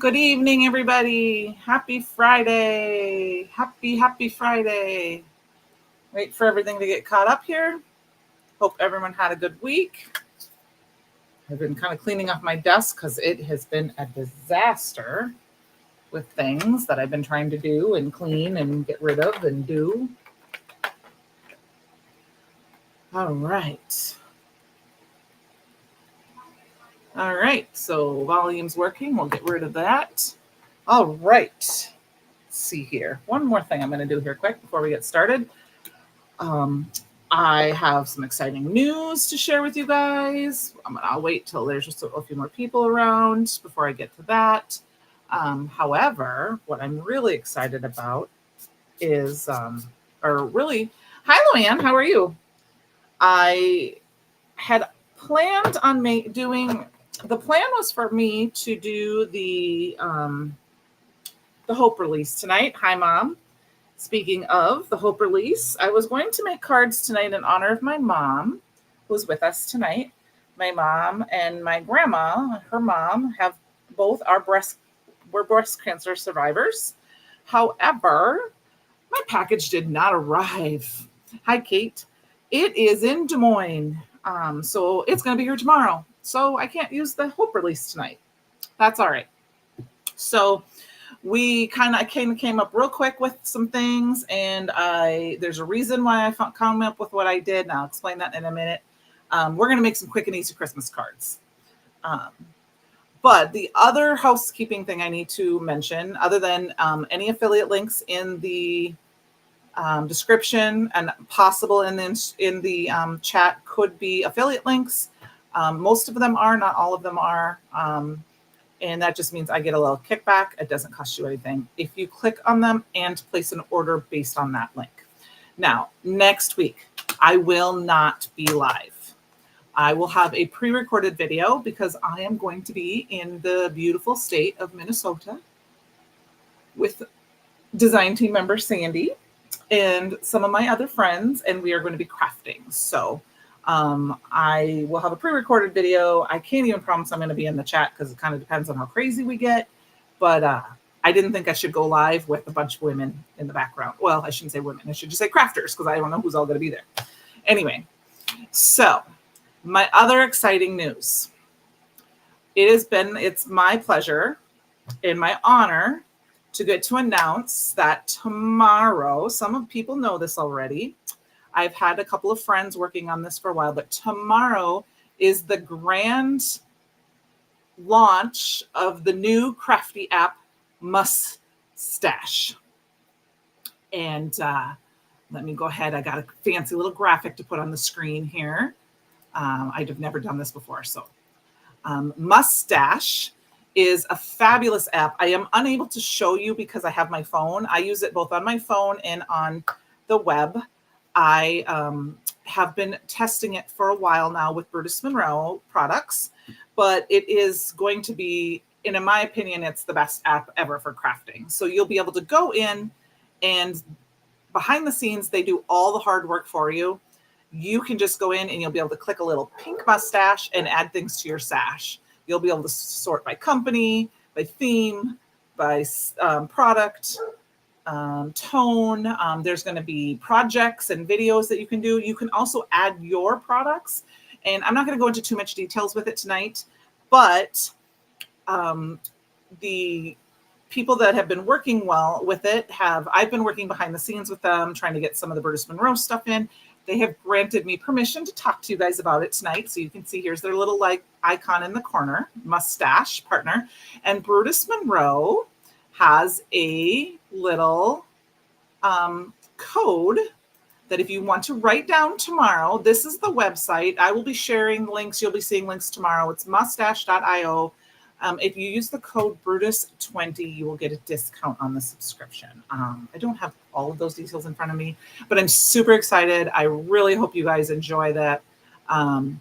Good evening, everybody. Happy Friday. Happy Friday. Wait for everything to get caught up here. Hope everyone had a good week. I've been kind of cleaning off my desk because it has been a disaster with things that I've been trying to do and clean and get rid of and do. All right. All right. So volume's working. We'll get rid of that. All right. Let's see here. One more thing I'm going to do here quick before we get started. I have some exciting news to share with you guys. I'll wait till there's just a few more people around before I get to that. However, what I'm really excited about is, hi, Luann, how are you? I had planned on the plan was for me to do the Hope release tonight. Hi, Mom. Speaking of the Hope release, I was going to make cards tonight in honor of my mom, who's with us tonight. My mom and my grandma, her mom, were breast cancer survivors. However, my package did not arrive. Hi, Kate. It is in Des Moines, so it's going to be here tomorrow. So I can't use the Hope release tonight. That's all right. So we kind of came up real quick with some things, and there's a reason why I come up with what I did, and I'll explain that in a minute. We're going to make some quick and easy Christmas cards. But the other housekeeping thing I need to mention, other than any affiliate links in the description and possible in the chat, could be affiliate links. Most of them are, not all of them are. And that just means I get a little kickback. It doesn't cost you anything if you click on them and place an order based on that link. Now, next week, I will not be live. I will have a pre-recorded video because I am going to be in the beautiful state of Minnesota with design team member Candi and some of my other friends, and we are going to be crafting. So I will have a pre-recorded video. I can't even promise I'm going to be in the chat because it kind of depends on how crazy we get. But I didn't think I should go live with a bunch of women in the background. Well, I shouldn't say women. I should just say crafters because I don't know who's all going to be there. Anyway, so my other exciting news. It's my pleasure and my honor to get to announce that tomorrow, some of people know this already, I've had a couple of friends working on this for a while, but tomorrow is the grand launch of the new crafty app, Mustache. And let me go ahead. I got a fancy little graphic to put on the screen here. I've never done this before. So Mustache is a fabulous app. I am unable to show you because I have my phone. I use it both on my phone and on the web. I have been testing it for a while now with Brutus Monroe products, but it is going to be, and in my opinion, it's the best app ever for crafting. So you'll be able to go in and behind the scenes, they do all the hard work for you. You can just go in and you'll be able to click a little pink mustache and add things to your sash. You'll be able to sort by company, by theme, by product, tone. There's going to be projects and videos that you can do. You can also add your products. And I'm not going to go into too much details with it tonight, but the people that have been working well with it I've been working behind the scenes with them, trying to get some of the Brutus Monroe stuff in. They have granted me permission to talk to you guys about it tonight. So you can see here's their little icon in the corner, Mustache partner. And Brutus Monroe has a little code that if you want to write down tomorrow, this is the website. I will be sharing links. You'll be seeing links tomorrow. It's mustache.io. If you use the code Brutus20, you will get a discount on the subscription. I don't have all of those details in front of me, but I'm super excited. I really hope you guys enjoy that. I'm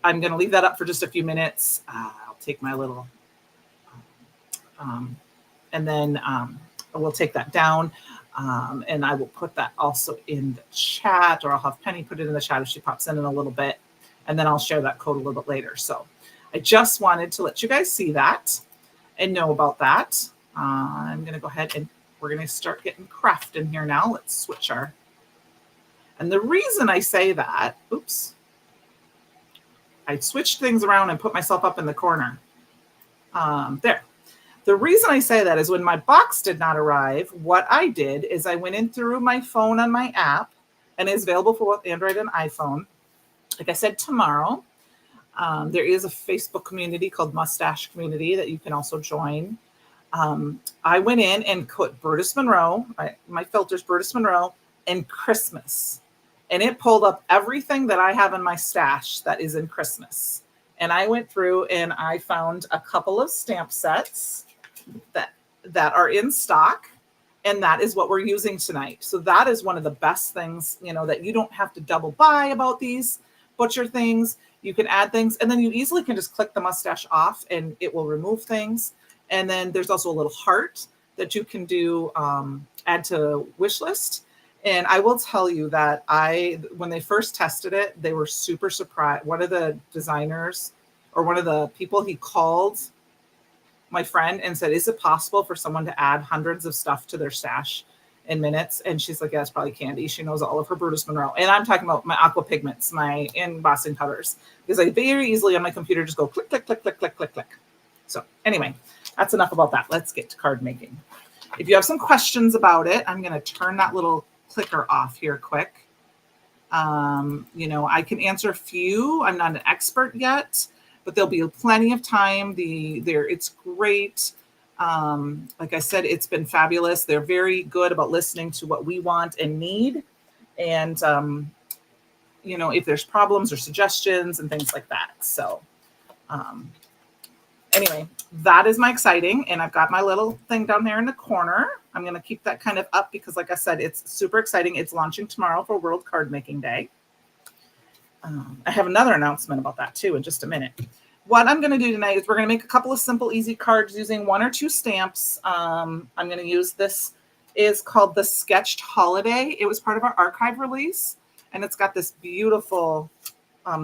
going to leave that up for just a few minutes. I'll take my little, and then we'll take that down. And I will put that also in the chat, or I'll have Penny put it in the chat if she pops in a little bit. And then I'll share that code a little bit later. So I just wanted to let you guys see that. and know about that. I'm going to go ahead and we're going to start getting crafting here now. Let's switch our, and the reason I say that, oops, I switched things around and put myself up in the corner. There. The reason I say that is when my box did not arrive, what I did is I went in through my phone on my app, and it's available for both Android and iPhone. Like I said, tomorrow, there is a Facebook community called Mustache Community that you can also join. I went in and put Brutus Monroe, my filters, Brutus Monroe, and Christmas. And it pulled up everything that I have in my stash that is in Christmas. And I went through and I found a couple of stamp sets that are in stock, and that is what we're using tonight. So that is one of the best things, that you don't have to double buy about these butcher things. You can add things, and then you easily can just click the mustache off and it will remove things. And then there's also a little heart that you can do, add to wish list. And I will tell you that when they first tested it, they were super surprised. One of the designers, or one of the people, he called my friend and said, is it possible for someone to add hundreds of stuff to their stash in minutes? And she's like, yeah, it's probably Candi. She knows all of her Brutus Monroe. And I'm talking about my aqua pigments, my embossing powders, because I very easily on my computer just go click, click, click, click, click, click, click. So anyway, that's enough about that. Let's get to card making. If you have some questions about it, I'm going to turn that little clicker off here quick. I can answer a few. I'm not an expert yet, but there'll be plenty of time. It's great. Like I said, it's been fabulous. They're very good about listening to what we want and need. And, if there's problems or suggestions and things like that. So anyway, that is my exciting. And I've got my little thing down there in the corner. I'm going to keep that kind of up because, like I said, it's super exciting. It's launching tomorrow for World Card Making Day. I have another announcement about that too in just a minute. What I'm going to do tonight is we're going to make a couple of simple, easy cards using 1 or 2 stamps. I'm going to use this. Is called the Sketched Holiday. It was part of our archive release, and it's got this beautiful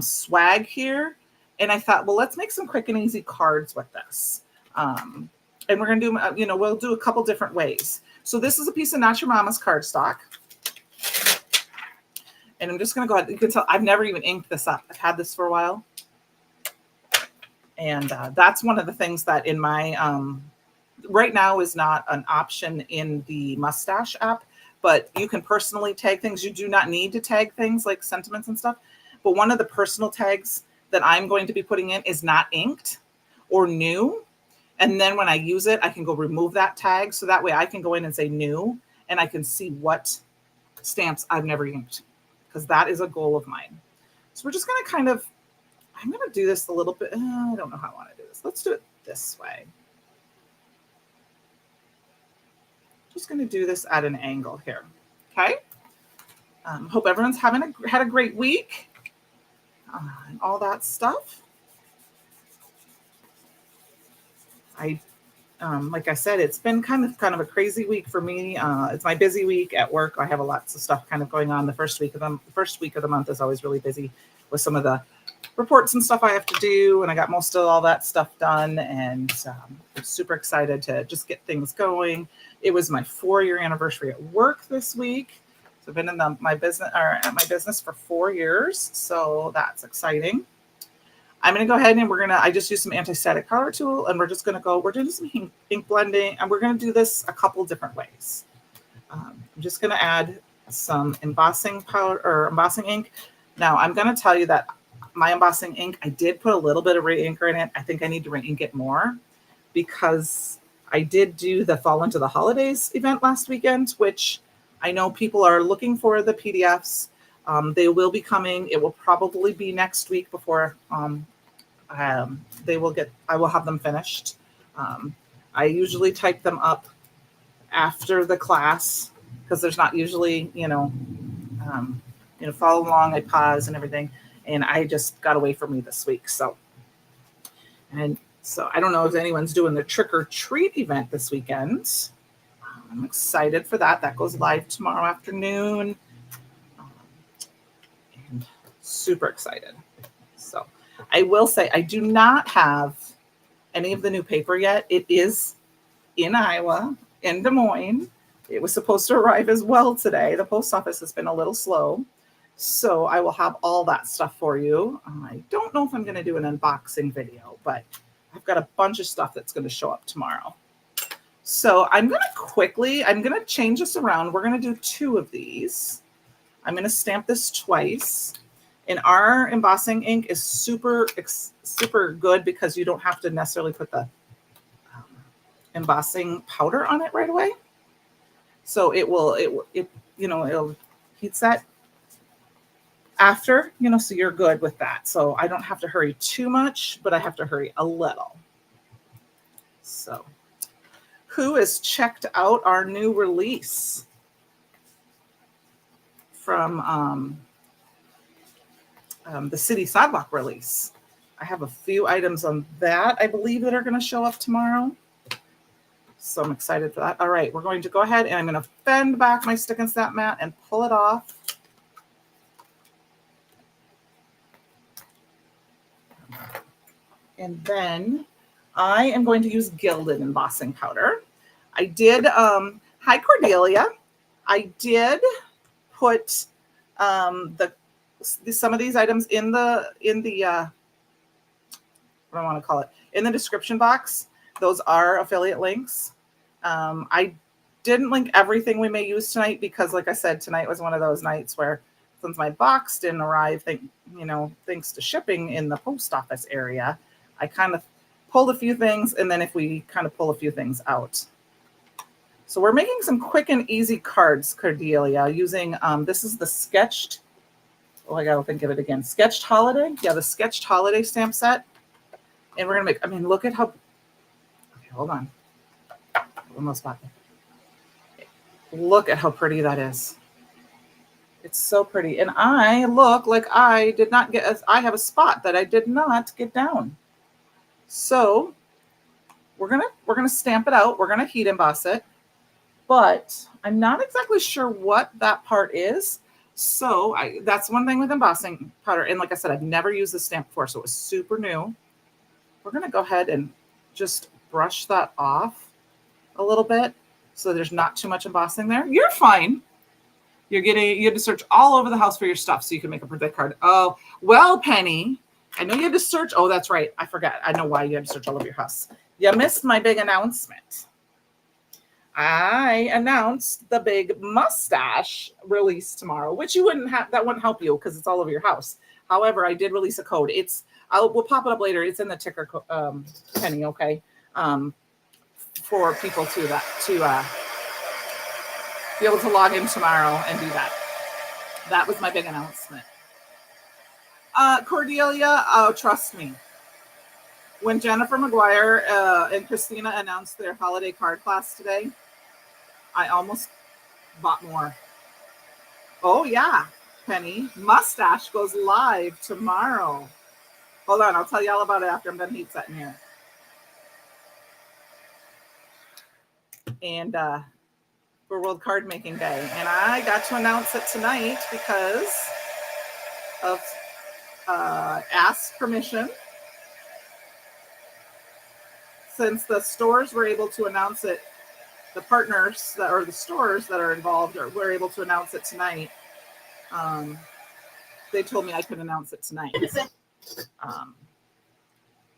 swag here. And I thought, well, let's make some quick and easy cards with this. And we're going to do, we'll do a couple different ways. So this is a piece of Not Your Mama's cardstock. And I'm just going to go ahead. You can tell I've never even inked this up. I've had this for a while. And that's one of the things that in my, right now is not an option in the Mustache app, but you can personally tag things. You do not need to tag things like sentiments and stuff. But one of the personal tags that I'm going to be putting in is not inked or new. And then when I use it, I can go remove that tag. So that way I can go in and say new, and I can see what stamps I've never inked, because that is a goal of mine. So we're just going to kind of, I'm going to do this a little bit. I don't know how I want to do this. Let's do it this way. Just going to do this at an angle here. Okay. Hope everyone's had a great week and all that stuff. Like I said, it's been kind of a crazy week for me. It's my busy week at work. I have lots of stuff kind of going on. The first week of the month is always really busy with some of the reports and stuff I have to do. And I got most of all that stuff done. And I'm super excited to just get things going. It was my 4-year anniversary at work this week. So I've been in my business for 4 years. So that's exciting. I'm going to go ahead and I just used some anti-static powder tool, and we're doing some ink blending, and we're going to do this a couple different ways. I'm just going to add some embossing powder or embossing ink. Now I'm going to tell you that my embossing ink, I did put a little bit of re-inker in it. I think I need to re-ink it more because I did do the Fall Into the Holidays event last weekend, which I know people are looking for the PDFs. They will be coming. It will probably be next week before I will have them finished. I usually type them up after the class because there's not usually, follow along. I pause and everything, and I just got away from me this week. So I don't know if anyone's doing the trick or treat event this weekend. I'm excited for that. That goes live tomorrow afternoon. And super excited. So I will say I do not have any of the new paper yet. It is in Iowa, in Des Moines. It was supposed to arrive as well today. The post office has been a little slow. So I will have all that stuff for you. I don't know if I'm going to do an unboxing video, but I've got a bunch of stuff that's going to show up tomorrow. So I'm going to change this around. We're going to do 2 of these. I'm going to stamp this twice. And our embossing ink is super good because you don't have to necessarily put the embossing powder on it right away. So it'll heat set after, so you're good with that. So I don't have to hurry too much, but I have to hurry a little. So who has checked out our new release from the City Sidewalk release? I have a few items on that, I believe, that are going to show up tomorrow. So I'm excited for that. All right, we're going to go ahead and I'm going to bend back my stick and snap mat and pull it off. And then I am going to use gilded embossing powder. I did, hi Cordelia. I did put some of these items in the what do I want to call it, in the description box. Those are affiliate links. I didn't link everything we may use tonight because, like I said, tonight was one of those nights where, since my box didn't arrive, thanks to shipping in the post office area, I kind of pulled a few things, and then if we kind of pull a few things out. So we're making some quick and easy cards, Cordelia, using, this is the Sketched, oh, I got to think of it again, Sketched Holiday. Yeah, the Sketched Holiday stamp set. And we're going to make, look at how, okay, hold on. Almost back. Look at how pretty that is. It's so pretty. And I look like I did not get, I have a spot that I did not get down. So we're gonna stamp it out. We're gonna heat emboss it, but I'm not exactly sure what that part is. So that's one thing with embossing powder. And like I said, I've never used this stamp before, so it was super new. We're gonna go ahead and just brush that off a little bit so there's not too much embossing there. You're fine. You had to search all over the house for your stuff so you can make a birthday card. Oh, well, Penny, I know you had to search. Oh, that's right. I forgot. I know why you had to search all over your house. You missed my big announcement. I announced the big mustache release tomorrow, which you wouldn't have. That wouldn't help you because it's all over your house. However, I did release a code. We'll pop it up later. It's in the ticker, Penny. Okay. For people to be able to log in tomorrow and do that. That was my big announcement. Cordelia, oh, trust me. When Jennifer McGuire and Christina announced their holiday card class today, I almost bought more. Oh, yeah, Penny. Mustache goes live tomorrow. Hold on, I'll tell you all about it after I'm done heat setting here. And for World Card Making Day. And I got to announce it tonight because of asked permission. Since the stores were able to announce it, the partners or the stores that are involved were able to announce it tonight. They told me I could announce it tonight.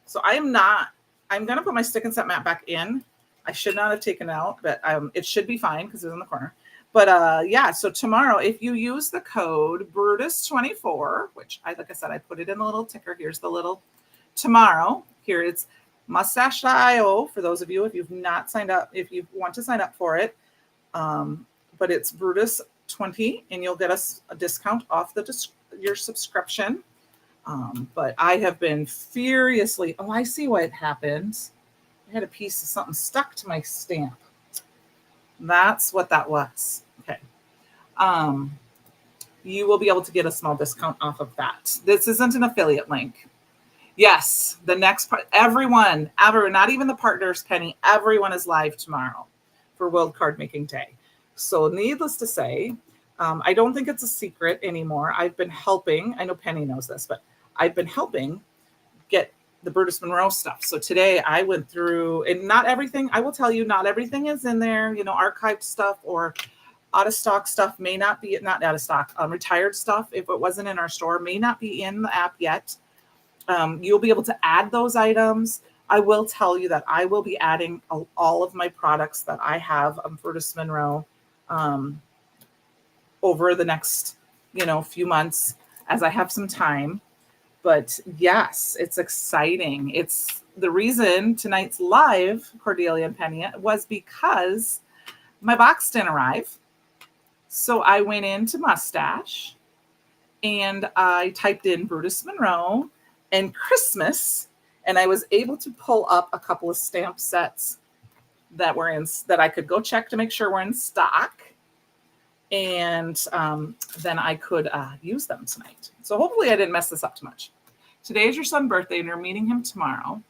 So I'm going to put my stick and set mat back in. I should not have taken it out, but it should be fine because it's in the corner. But yeah, so tomorrow, if you use the code Brutus24, which like I said, I put it in the little ticker. Here's the little tomorrow. Here it's mustache.io for those of you if you've not signed up, if you want to sign up for it. But it's Brutus20 and you'll get us a discount off your subscription. But I have been furiously, oh, I see what happens. I had a piece of something stuck to my stamp. That's what that was. Okay. You will be able to get a small discount off of that. This isn't an affiliate link. Yes, the next part, everyone, not even the partners, Penny, everyone is live tomorrow for World Card Making Day. So needless to say, I don't think it's a secret anymore. I've been helping, I know Penny knows this, but I've been helping get the Brutus Monroe stuff. So today I went through, and not everything, I will tell you, not everything is in there, archived stuff or out of stock stuff may not be, not out of stock, retired stuff. If it wasn't in our store, may not be in the app yet. You'll be able to add those items. I will tell you that I will be adding all of my products that I have on Brutus Monroe over the next, few months as I have some time. But yes, it's exciting. It's the reason tonight's live, Cordelia and Penny, was because my box didn't arrive. So I went into Mustache and I typed in Brutus Monroe and Christmas, and I was able to pull up a couple of stamp sets that I could go check to make sure we're in stock. And then I could use them tonight. So hopefully I didn't mess this up too much. Today is your son's birthday, and you're meeting him tomorrow.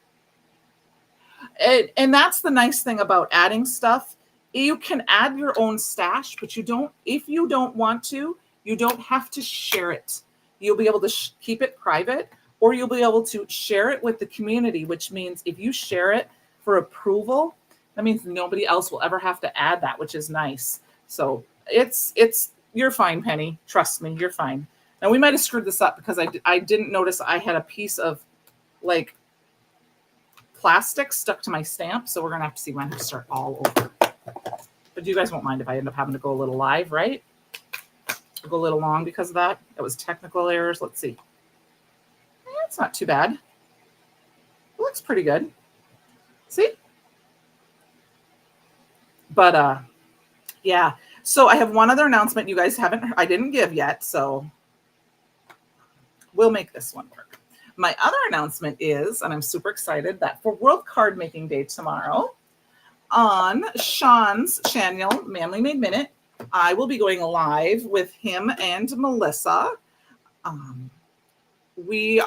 And that's the nice thing about adding stuff. You can add your own stash, but if you don't want to, you don't have to share it. You'll be able to keep it private, or you'll be able to share it with the community, which means if you share it for approval, that means nobody else will ever have to add that, which is nice. So you're fine, Penny. Trust me, you're fine. Now we might have screwed this up because I didn't notice I had a piece of like plastic stuck to my stamp. So we're going to have to see when to start all over. But you guys won't mind if I end up having to go a little live, right? I'll go a little long because of that. That was technical errors. Let's see. It's not too bad. It looks pretty good. See? But yeah. So I have one other announcement you guys I didn't give yet, so we'll make this one work. My other announcement is, and I'm super excited, that for World Card Making Day tomorrow, on Sean's channel, Manly Made Minute, I will be going live with him and Melissa. We're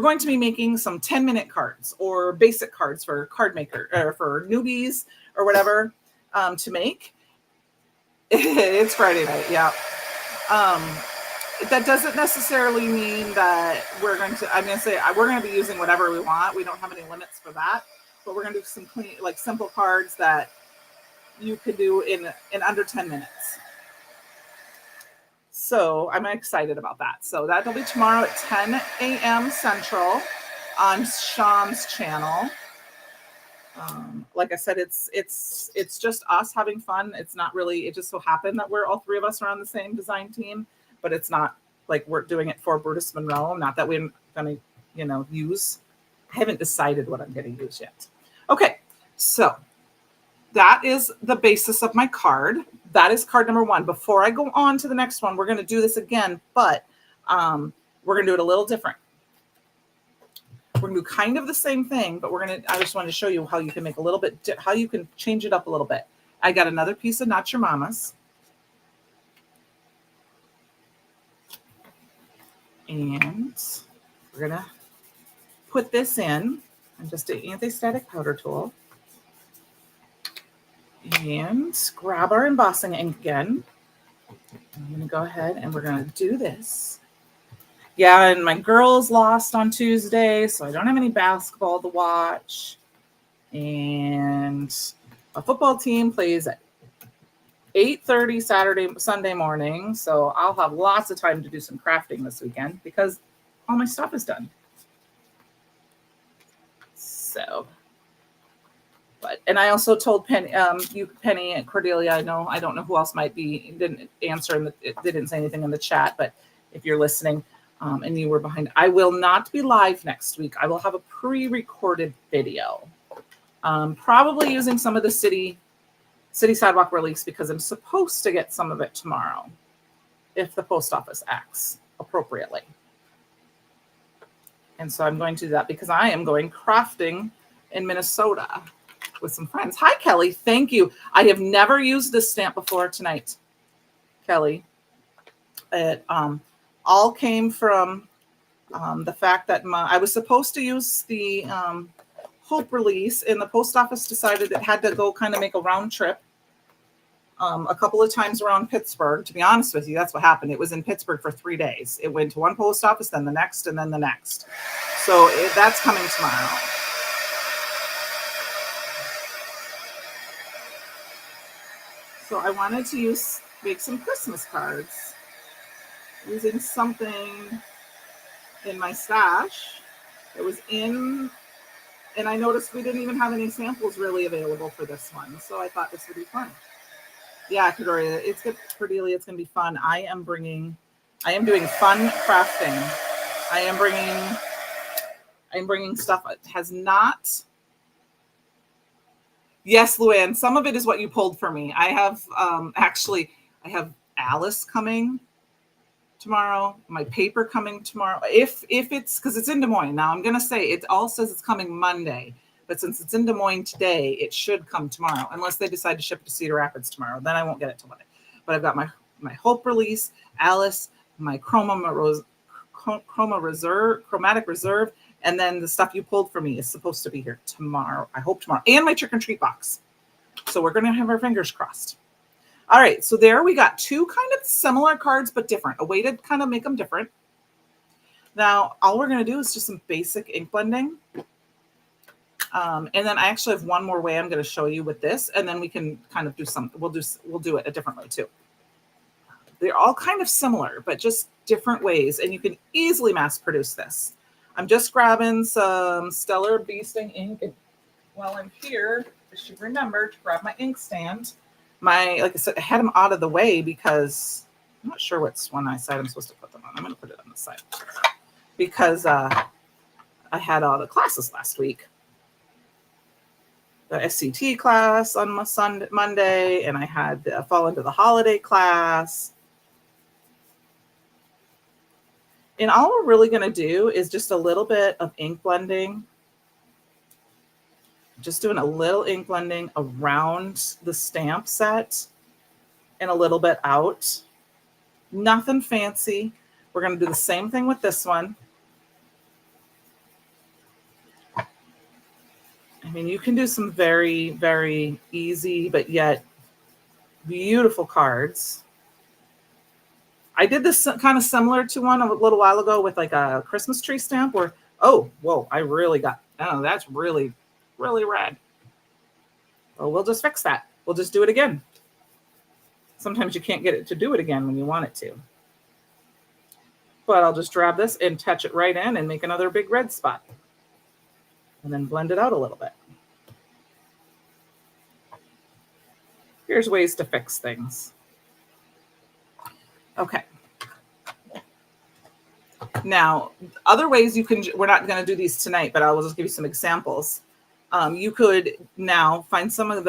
going to be making some 10-minute cards or basic cards for card maker or for newbies or whatever to make. It's Friday night, yeah. That doesn't necessarily mean that we're going to be using whatever we want. We don't have any limits for that, but we're going to do some clean, like simple cards that you could do in under 10 minutes. So I'm excited about that. So that'll be tomorrow at 10 a.m. Central on Sean's channel. Like I said, it's just us having fun. It's not really, it just so happened that all three of us are on the same design team, but it's not like we're doing it for Brutus Monroe. Not that we're going to, use. I haven't decided what I'm going to use yet. Okay. So that is the basis of my card. That is card number one. Before I go on to the next one, we're going to do this again, but we're going to do it a little different. We're going to do kind of the same thing, but I just wanted to show you how you can make a little bit, how you can change it up a little bit. I got another piece of Not Your Mama's. And we're going to put this in. I'm just an anti-static powder tool. And grab our embossing ink again. I'm going to go ahead and we're going to do this. Yeah, and my girls lost on Tuesday, so I don't have any basketball to watch. And a football team plays at 8:30 Sunday morning, so I'll have lots of time to do some crafting this weekend because all my stuff is done. So, and I also told Penny and Cordelia, I don't know who else might be, didn't answer, they didn't say anything in the chat, but if you're listening and you were behind, I will not be live next week. I will have a pre-recorded video, probably using some of the city sidewalk release because I'm supposed to get some of it tomorrow if the post office acts appropriately. And so I'm going to do that because I am going crafting in Minnesota with some friends. Hi, Kelly. Thank you. I have never used this stamp before tonight, Kelly. It all came from the fact that I was supposed to use the Hope release, and the post office decided it had to go kind of make a round trip a couple of times around Pittsburgh. To be honest with you, that's what happened. It was in Pittsburgh for 3 days. It went to one post office, then the next, and then the next. So that's coming tomorrow. So I wanted to make some Christmas cards using something in my stash that was in, and I noticed we didn't even have any samples really available for this one. So I thought this would be fun. Yeah, Cordelia, it's good. Cordelia, it's going to be fun. I am doing fun crafting. I am bringing stuff that has not. Yes, Luann, some of it is what you pulled for me. I have I have Alice coming tomorrow, my paper coming tomorrow. If it's, because it's in Des Moines. Now I'm going to say it all says it's coming Monday, but since it's in Des Moines today, it should come tomorrow, unless they decide to ship it to Cedar Rapids tomorrow. Then I won't get it till Monday. But I've got my Hope release, Alice, my Chromatic Reserve, and then the stuff you pulled for me is supposed to be here tomorrow. I hope tomorrow. And my trick and treat box. So we're going to have our fingers crossed. All right. So there we got 2 kind of similar cards, but different. A way to kind of make them different. Now, all we're going to do is just some basic ink blending. And then I actually have one more way I'm going to show you with this. And then we can kind of do something. We'll do it a different way too. They're all kind of similar, but just different ways. And you can easily mass produce this. I'm just grabbing some Stellar Bee Sting ink. And while I'm here, I should remember to grab my ink stand. Like I said, I had them out of the way because I'm not sure which one side I'm supposed to put them on. I'm going to put it on the side because I had all the classes last week. The SCT class on Monday, and I had the fall into the holiday class. And all we're really going to do is just a little bit of ink blending. Just doing a little ink blending around the stamp set and a little bit out. Nothing fancy. We're going to do the same thing with this one. I mean, you can do some very, very easy, but yet beautiful cards. I did this kind of similar to one a little while ago with like a Christmas tree stamp where, oh, whoa, that's really, really red. Well, we'll just fix that. We'll just do it again. Sometimes you can't get it to do it again when you want it to. But I'll just grab this and touch it right in and make another big red spot. And then blend it out a little bit. Here's ways to fix things. Okay. Now, other ways you can, we're not going to do these tonight, but I will just give you some examples. You could now find some of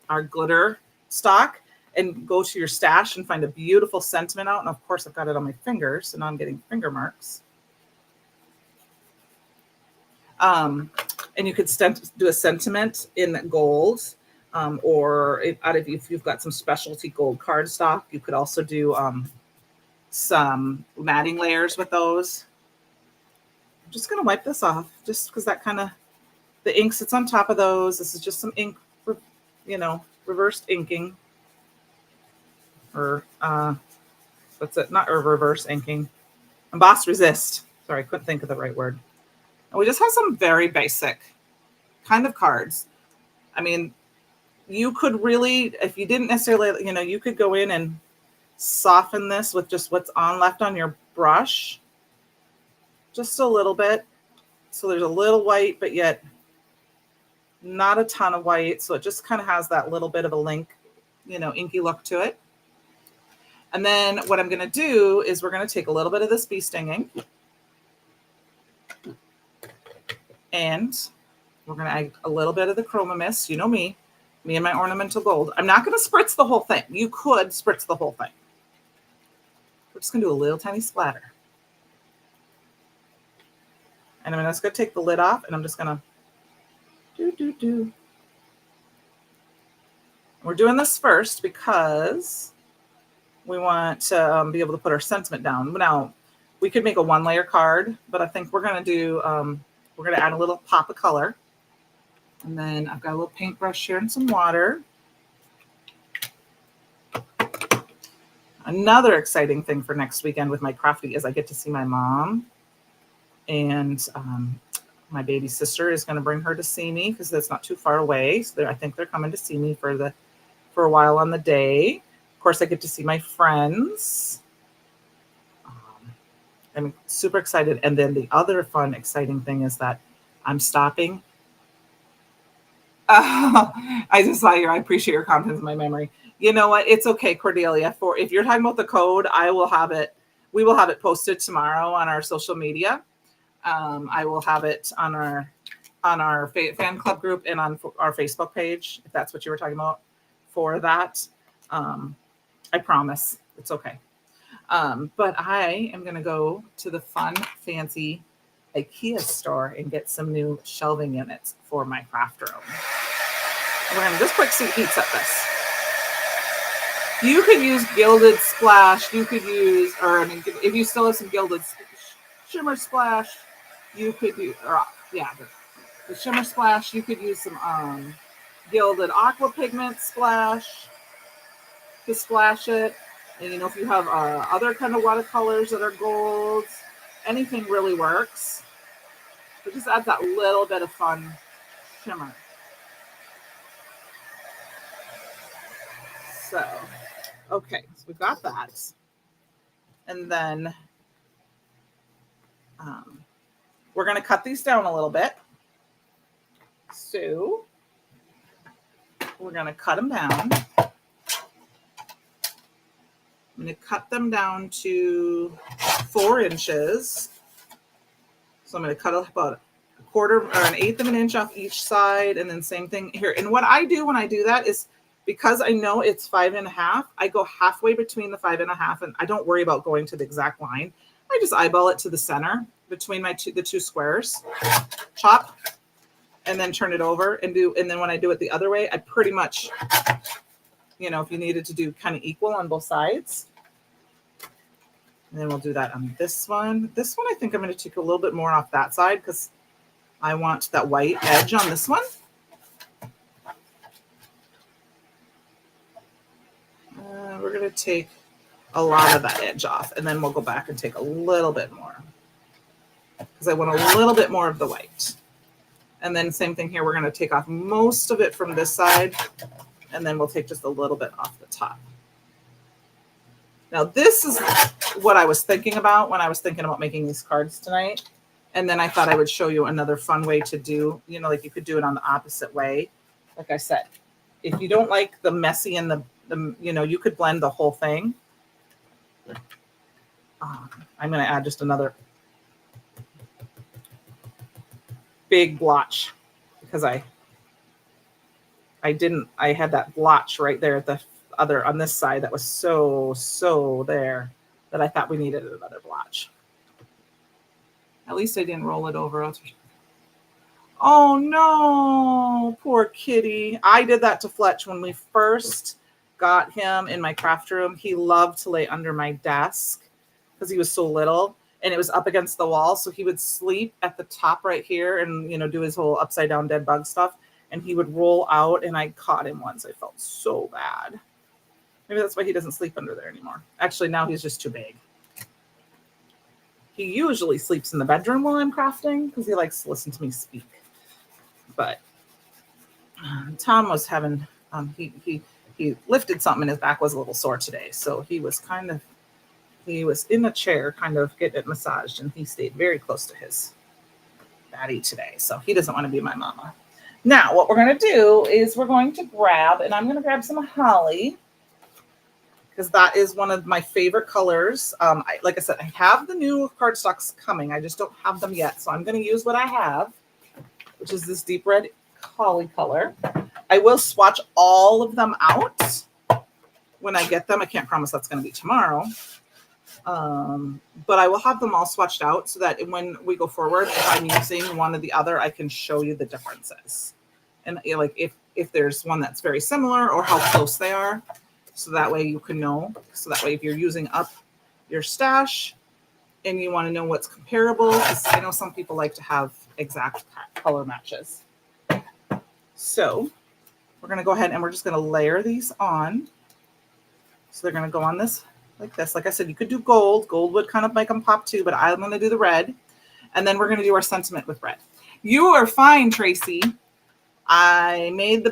our glitter stock and go to your stash and find a beautiful sentiment out. And of course, I've got it on my fingers, so now I'm getting finger marks. And you could do a sentiment in gold, or if you've got some specialty gold cardstock, you could also do some matting layers with those. I'm just going to wipe this off just because that kind of, the ink sits on top of those. This is just some ink, reversed inking. Or, what's it? Not reverse inking. Emboss resist. Sorry, I couldn't think of the right word. And we just have some very basic kind of cards. I mean, you could really, if you didn't necessarily, you could go in and soften this with just what's left on your brush. Just a little bit. So there's a little white, but yet not a ton of white. So it just kind of has that little bit of a inky look to it. And then what I'm going to do is we're going to take a little bit of this bee sting ink. And we're going to add a little bit of the Chroma Mist. You know me and my ornamental gold. I'm not going to spritz the whole thing. You could spritz the whole thing. We're just going to do a little tiny splatter. And I'm just going to take the lid off, and I'm just going to do. We're doing this first because we want to be able to put our sentiment down. Now, we could make a 1-layer card, but I think we're going to do, we're going to add a little pop of color. And then I've got a little paintbrush here and some water. Another exciting thing for next weekend with my crafty is I get to see my mom, and my baby sister is going to bring her to see me because that's not too far away. So I think they're coming to see me for a while on the day. Of course, I get to see my friends. I'm super excited. And then the other fun, exciting thing is that I'm stopping. I just saw I appreciate your confidence in my memory. You know what? It's okay, Cordelia. If you're talking about the code, we will have it posted tomorrow on our social media. I will have it on our fan club group and on our Facebook page, if that's what you were talking about for that. I promise it's okay. But I am going to go to the fun, fancy IKEA store and get some new shelving units for my craft room. We're going to just quick heat set this. You could use Gilded Splash. You could use, if you still have some Gilded Shimmer Splash, you could use, the Shimmer Splash. You could use some Gilded Aqua Pigment Splash to splash it. And if you have other kind of watercolors that are golds, anything really works. It just adds that little bit of fun shimmer. So, okay, so we've got that. And then we're going to cut these down a little bit. So we're going to cut them down. I'm going to cut them down to 4 inches. So I'm going to cut about a quarter or an eighth of an inch off each side. And then same thing here. And what I do when I do that is, because I know it's 5.5, I go halfway between the 5.5, and I don't worry about going to the exact line. I just eyeball it to the center between the two squares, chop, and then turn it over and then when I do it the other way, I pretty much, if you needed to do kind of equal on both sides. And then we'll do that on this one. This one, I think I'm going to take a little bit more off that side because I want that white edge on this one. We're going to take a lot of that edge off, and then we'll go back and take a little bit more because I want a little bit more of the white. And then same thing here. We're going to take off most of it from this side, and then we'll take just a little bit off the top. Now, this is what I was thinking about when I was thinking about making these cards tonight. And then I thought I would show you another fun way to do, like you could do it on the opposite way. Like I said, if you don't like the messy and the you could blend the whole thing. I'm going to add just another big blotch because I had that blotch right there at the other on this side that was so there that I thought we needed another blotch. At least I didn't roll it over. Oh no, poor kitty. I did that to Fletch when we first got him in my craft room. He loved to lay under my desk because he was so little and it was up against the wall. So he would sleep at the top right here and, do his whole upside down dead bug stuff. And he would roll out, and I caught him once. I felt so bad. Maybe that's why he doesn't sleep under there anymore. Actually, now he's just too big. He usually sleeps in the bedroom while I'm crafting because he likes to listen to me speak. But Tom was having, he lifted something and his back was a little sore today. So he was in a chair kind of getting it massaged, and he stayed very close to his daddy today. So he doesn't want to be my mama. Now, what we're going to do is I'm going to grab some holly because that is one of my favorite colors. Like I said, I have the new cardstocks coming. I just don't have them yet. So I'm going to use what I have, which is this deep red holly color. I will swatch all of them out when I get them. I can't promise that's going to be tomorrow. But I will have them all swatched out so that when we go forward, if I'm using one or the other, I can show you the differences. And like if there's one that's very similar or how close they are. So that way you can know. So that way if you're using up your stash and you want to know what's comparable, because I know some people like to have exact color matches. So we're going to go ahead and we're just going to layer these on. So they're going to go on this like this. Like I said, you could do gold. Gold would kind of make them pop too, but I'm going to do the red. And then we're going to do our sentiment with red. You are fine, Tracy. I made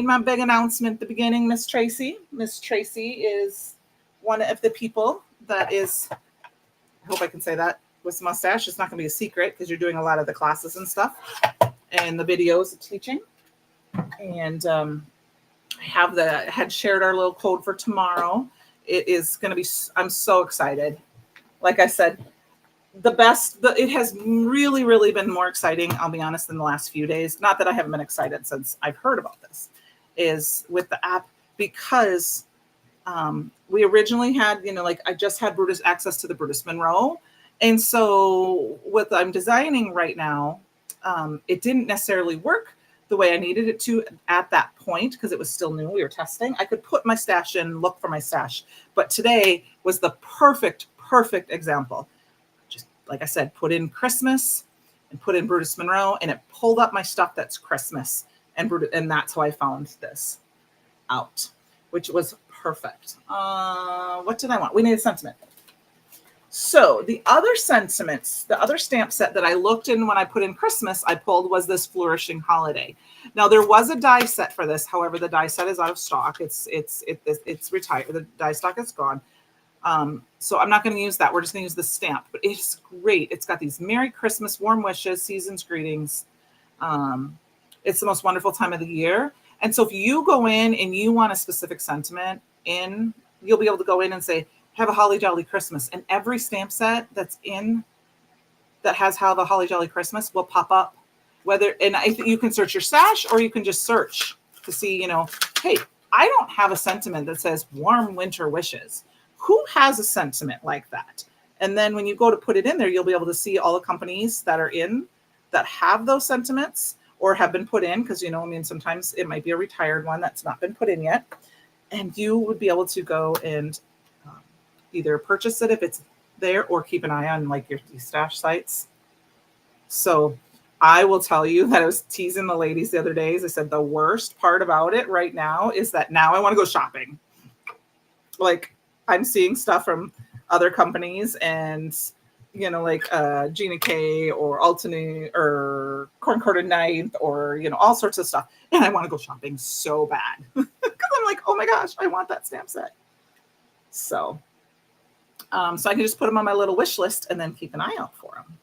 my big announcement at the beginning, Miss Tracy. Miss Tracy is one of the people that is, I hope I can say that, with mustache. It's not going to be a secret because you're doing a lot of the classes and stuff and the videos of teaching. And I had shared our little code for tomorrow. It is going to be, I'm so excited. Like I said, it has really, really been more exciting, I'll be honest, in the last few days. Not that I haven't been excited since I've heard about this, is with the app, because we originally had, I just had access to the Brutus Monroe. And so what I'm designing right now, it didn't necessarily work the way I needed it to at that point because it was still new. We were testing. I could put my stash in, look for my stash. But today was the perfect example. Just like I said, put in Christmas and put in Brutus Monroe, and it pulled up my stuff that's Christmas. And that's how I found this out, which was perfect. What did I want? We need a sentiment. So the other sentiments, the other stamp set that I looked in when I put in Christmas, I pulled was this Flourishing Holiday. Now there was a die set for this. However, the die set is out of stock. It's retired. The die stock is gone. So I'm not going to use that. We're just going to use the stamp, but it's great. It's got these Merry Christmas, warm wishes, season's greetings. It's the most wonderful time of the year. And so if you go in and you want a specific sentiment you'll be able to go in and say, have a holly jolly Christmas. And every stamp set that has have a holly jolly Christmas will pop up. And I think you can search your stash, or you can just search to see, hey, I don't have a sentiment that says warm winter wishes. Who has a sentiment like that? And then when you go to put it in there, you'll be able to see all the companies that have those sentiments or have been put in, because, sometimes it might be a retired one that's not been put in yet. And you would be able to go and either purchase it if it's there, or keep an eye on your stash sites. So I will tell you that I was teasing the ladies the other days. I said the worst part about it right now is that now I want to go shopping. I'm seeing stuff from other companies and, Gina K or Altany or Corn Coated Ninth or, all sorts of stuff. And I want to go shopping so bad because I'm like, oh my gosh, I want that stamp set. So I can just put them on my little wish list and then keep an eye out for them.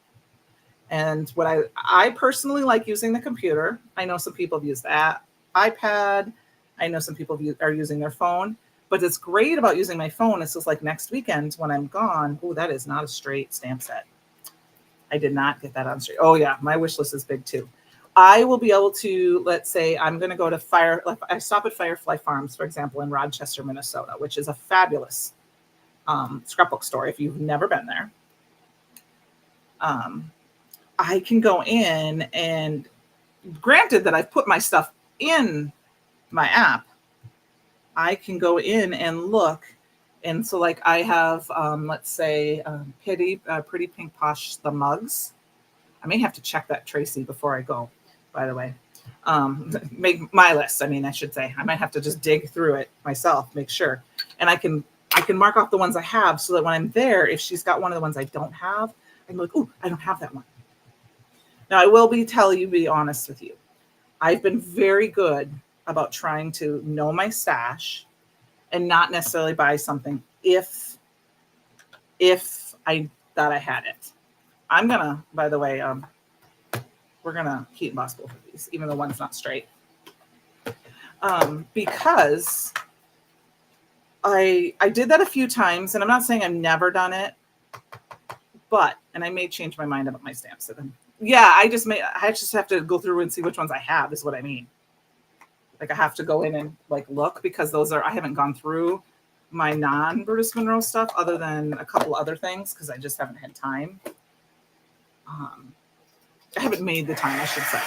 And what I personally like using the computer. I know some people have used the iPad. I know some people are using their phone. But it's great about using my phone. It's just like next weekend when I'm gone. Oh, that is not a straight stamp set. I did not get that on straight. Oh yeah, my wish list is big too. I will be able to, let's say I'm going to go to I stop at Firefly Farms, for example, in Rochester, Minnesota, which is a fabulous scrapbook store if you've never been there. I can go in, and granted that I've put my stuff in my app, I can go in and look. And so I have, let's say, Pretty Pink Posh, the mugs. I may have to check that, Tracy, before I go, by the way. Make my list. I should say. I might have to just dig through it myself, make sure. And I can mark off the ones I have so that when I'm there, if she's got one of the ones I don't have, I can be like, oh, I don't have that one. Now, I will be honest with you. I've been very good about trying to know my stash and not necessarily buy something if I thought I had it. I'm gonna, by the way, we're gonna heat and boss both of these, even though one's not straight, because I did that a few times, and I'm not saying I've never done it, and I may change my mind about my stamps. Yeah, I just have to go through and see which ones I have, is what I mean. I have to go in and look, because I haven't gone through my non-Brutus Monroe stuff other than a couple other things, because I just haven't had time. I haven't made the time, I should say.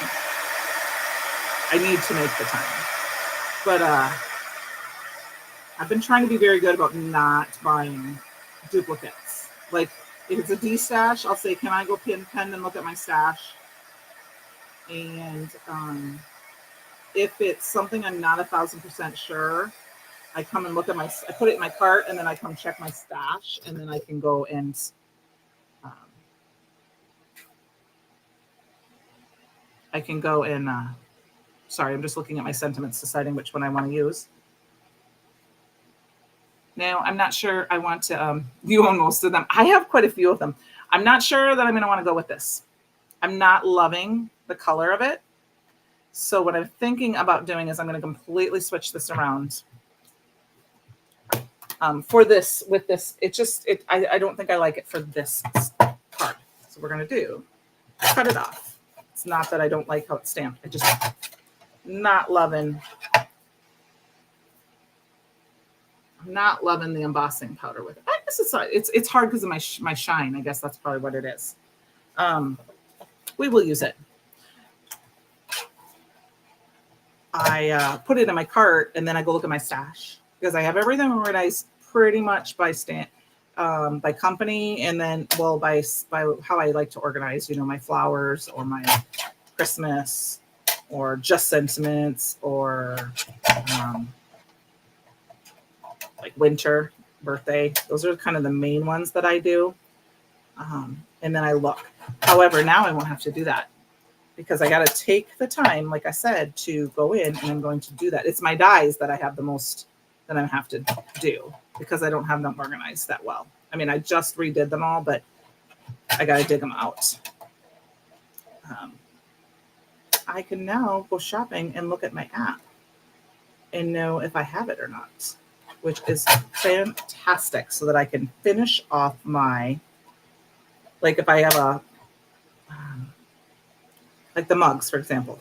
I need to make the time. But I've been trying to be very good about not buying duplicates. If it's a D stash, I'll say, can I go pen and look at my stash? And if it's something I'm not 1,000% sure, I come and look at I put it in my cart, and then I come check my stash, and then I can go and um, sorry, I'm just looking at my sentiments, deciding which one I want to use. No, I'm not sure I want to, you own most of them. I have quite a few of them. I'm not sure that I'm going to want to go with this. I'm not loving the color of it. So what I'm thinking about doing is I'm going to completely switch this around. For this, with this, I don't think I like it for this part. So we're going to cut it off. It's not that I don't like how it's stamped. I just not loving the embossing powder with it. I guess it's hard because of my shine. I guess that's probably what it is. We will use it. I put it in my cart, and then I go look at my stash because I have everything organized pretty much by company, and then by how I like to organize. My flowers or my Christmas or just sentiments or like winter, birthday. Those are kind of the main ones that I do. And then I look. However, now I won't have to do that because I got to take the time, like I said, to go in, and I'm going to do that. It's my dies that I have the most that I have to do because I don't have them organized that well. I mean, I just redid them all, but I got to dig them out. I can now go shopping and look at my app and know if I have it or not, which is fantastic, so that I can finish off like if I have like the mugs, for example,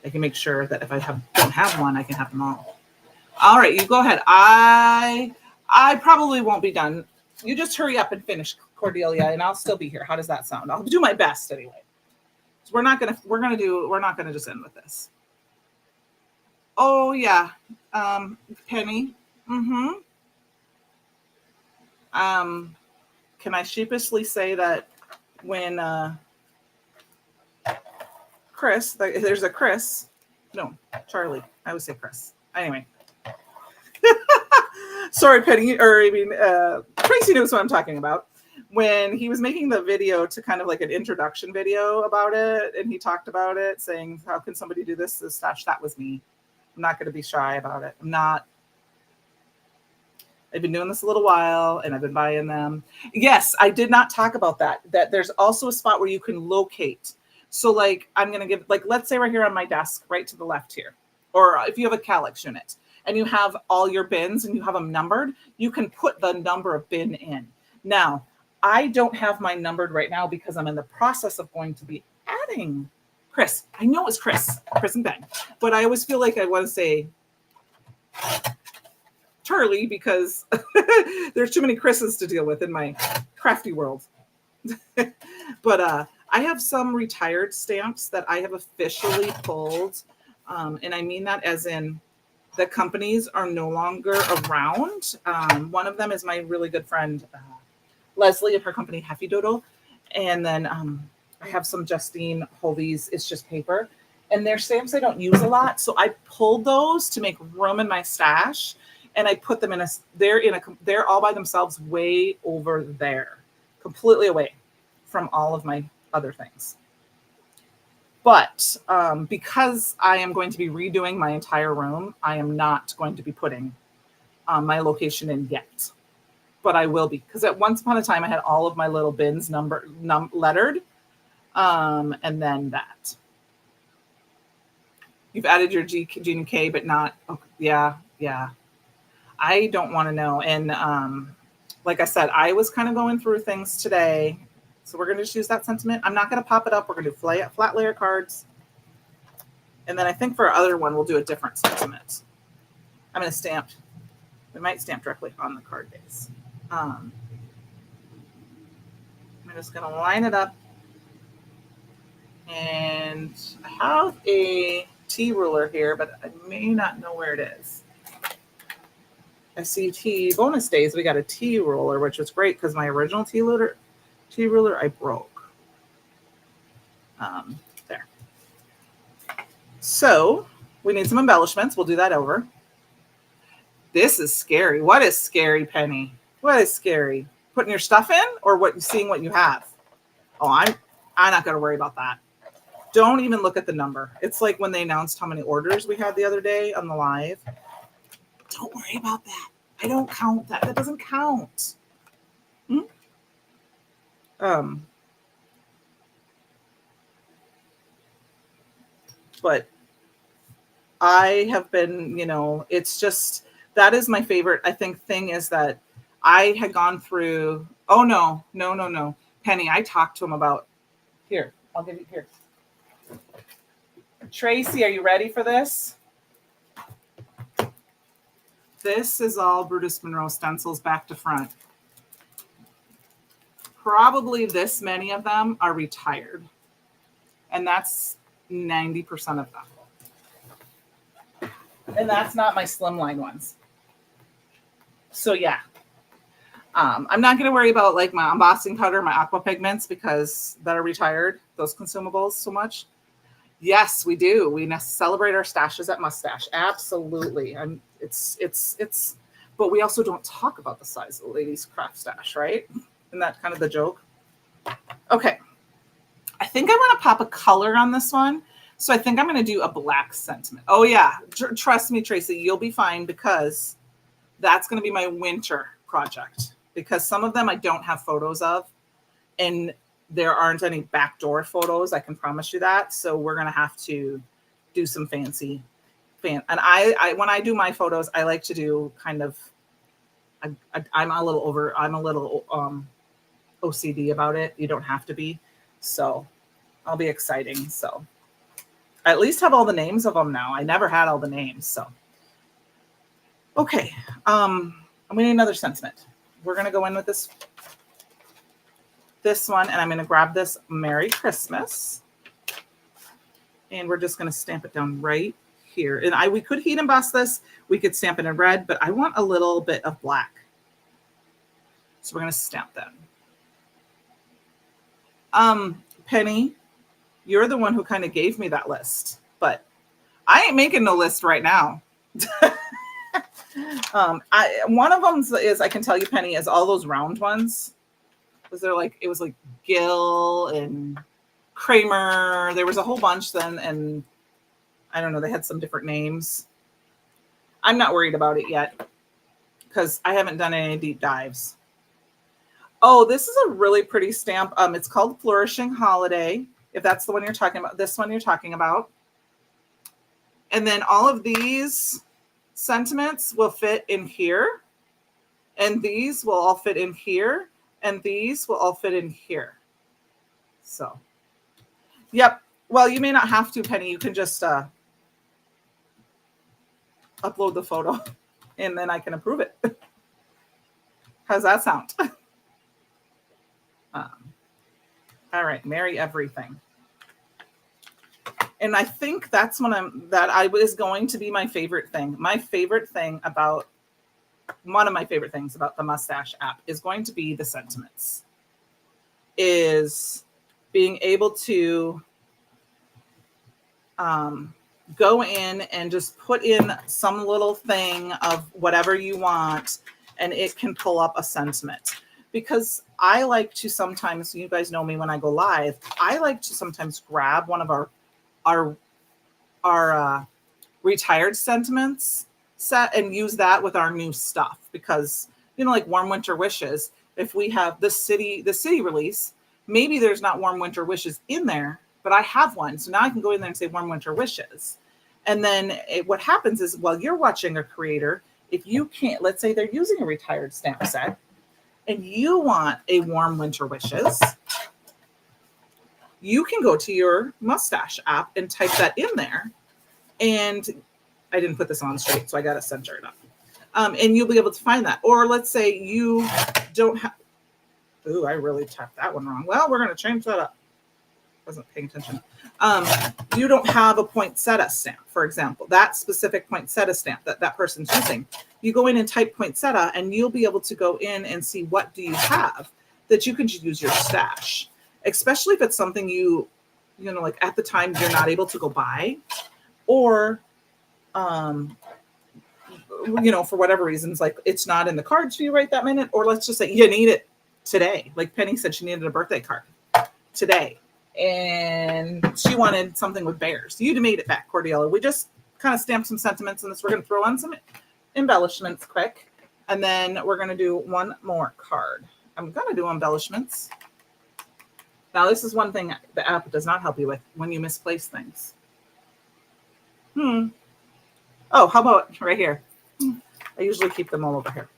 I can make sure that if I don't have one, I can have them all. All right, you go ahead. I probably won't be done. You just hurry up and finish, Cordelia, and I'll still be here. How does that sound? I'll do my best anyway. So we're not gonna just end with this. Oh yeah, Penny. Mm-hmm. Can I sheepishly say that when Chris, there's a Chris, no, Charlie. I would say Chris. Anyway. Sorry, Penny, Tracy knows what I'm talking about. When he was making the video to kind of like an introduction video about it, and he talked about it, saying, how can somebody do this stash? That was me. I'm not going to be shy about it. I've been doing this a little while, and I've been buying them. Yes, I did not talk about that there's also a spot where you can locate. So like, I'm going to give, like, let's say right here on my desk, right to the left here, or if you have a Calyx unit and you have all your bins and you have them numbered, you can put the number of bin in. Now, I don't have mine numbered right now because I'm in the process of going to be adding Chris. I know it's Chris and Ben, but I always feel like I want to say Charlie because there's too many Chris's to deal with in my crafty world. But I have some retired stamps that I have officially pulled. And I mean that as in the companies are no longer around. One of them is my really good friend, Leslie, of her company, Heffy Doodle. And then I have some Justine Hovey's, it's just paper. And they're stamps I don't use a lot. So I pulled those to make room in my stash. And I put them they're all by themselves way over there, completely away from all of my other things. But because I am going to be redoing my entire room, I am not going to be putting my location in yet. But I will be, because at once upon a time I had all of my little bins lettered, and then that. You've added your G and K, but not. Oh, yeah. I don't want to know. And like I said, I was kind of going through things today. So we're going to just use that sentiment. I'm not going to pop it up. We're going to do flat layer cards. And then I think for our other one, we'll do a different sentiment. I'm going to stamp. We might stamp directly on the card base. I'm just going to line it up. And I have a T ruler here, but I may not know where it is. I see T bonus days. We got a T ruler, which was great because my original T ruler I broke. There. So we need some embellishments. We'll do that over. This is scary. What is scary, Penny? What is scary? Putting your stuff in or seeing what you have? Oh, I'm not going to worry about that. Don't even look at the number. It's like when they announced how many orders we had the other day on the live. Don't worry about that. I don't count that. That doesn't count. But I have been, it's just, that is my favorite, I think, thing is that I had gone through, oh, no. Penny, I talked to him about, here, I'll give you, here. Tracy, are you ready for this? This is all Brutus Monroe stencils back to front. Probably this many of them are retired. And that's 90% of them. And that's not my slimline ones. So yeah. I'm not going to worry about like my embossing powder, my aqua pigments, because that are retired, those consumables so much. Yes, we do. We celebrate our stashes at Mustache. Absolutely. But we also don't talk about the size of the ladies' craft stash, right? Isn't that kind of the joke? Okay. I think I want to pop a color on this one. So I think I'm going to do a black sentiment. Oh yeah. Trust me, Tracy, you'll be fine because that's going to be my winter project because some of them I don't have photos of and there aren't any backdoor photos. I can promise you that. So we're going to have to do some fancy. And I when I do my photos, I like to do kind of, I'm a little OCD about it. You don't have to be. So I'll be exciting. So I at least have all the names of them now. I never had all the names. So, okay. I'm going to need another sentiment. We're going to go in with this one, and I'm going to grab this Merry Christmas. And we're just going to stamp it down right here. And we could heat emboss this. We could stamp it in red, but I want a little bit of black. So we're going to stamp that. Penny, you're the one who kind of gave me that list, but I ain't making no list right now. One of them is, I can tell you, Penny, is all those round ones. It was like Gill and Kramer. There was a whole bunch then, and I don't know, they had some different names. I'm not worried about it yet because I haven't done any deep dives. Oh, this is a really pretty stamp. It's called Flourishing Holiday, if that's the one you're talking about. This one you're talking about. And then all of these sentiments will fit in here. And these will all fit in here. And these will all fit in here. So, yep. Well, you may not have to, Penny. You can just upload the photo and then I can approve it. How's that sound? All right, Merry Everything. And I think that's that is going to be my favorite thing. My favorite thing about, one of my favorite things about the Mustache app is going to be the sentiments. Is being able to go in and just put in some little thing of whatever you want and it can pull up a sentiment. Because I like to sometimes, you guys know me when I go live, I like to sometimes grab one of our retired sentiments set and use that with our new stuff. Because, like Warm Winter Wishes, if we have the city release, maybe there's not Warm Winter Wishes in there, but I have one. So now I can go in there and say Warm Winter Wishes. And then what happens is, while you're watching a creator, if you can't, let's say they're using a retired stamp set, and you want a Warm Winter Wishes, you can go to your Mustache app and type that in there. And I didn't put this on straight, so I got to center it up. And you'll be able to find that. Or let's say you don't have, ooh, I really tapped that one wrong. Well, we're going to change that up. Wasn't paying attention. You don't have a poinsettia stamp, for example, that specific poinsettia stamp that person's using. You go in and type poinsettia and you'll be able to go in and see what do you have that you can use your stash, especially if it's something like at the time you're not able to go buy, or for whatever reasons, like it's not in the cards for you right that minute, or let's just say you need it today. Like Penny said, she needed a birthday card today, and she wanted something with bears. You made it back, Cordelia. We just kind of stamped some sentiments in this. We're going to throw on some embellishments quick, and then we're going to do one more card. I'm going to do embellishments. Now, this is one thing the app does not help you with when you misplace things. Oh, how about right here? I usually keep them all over here.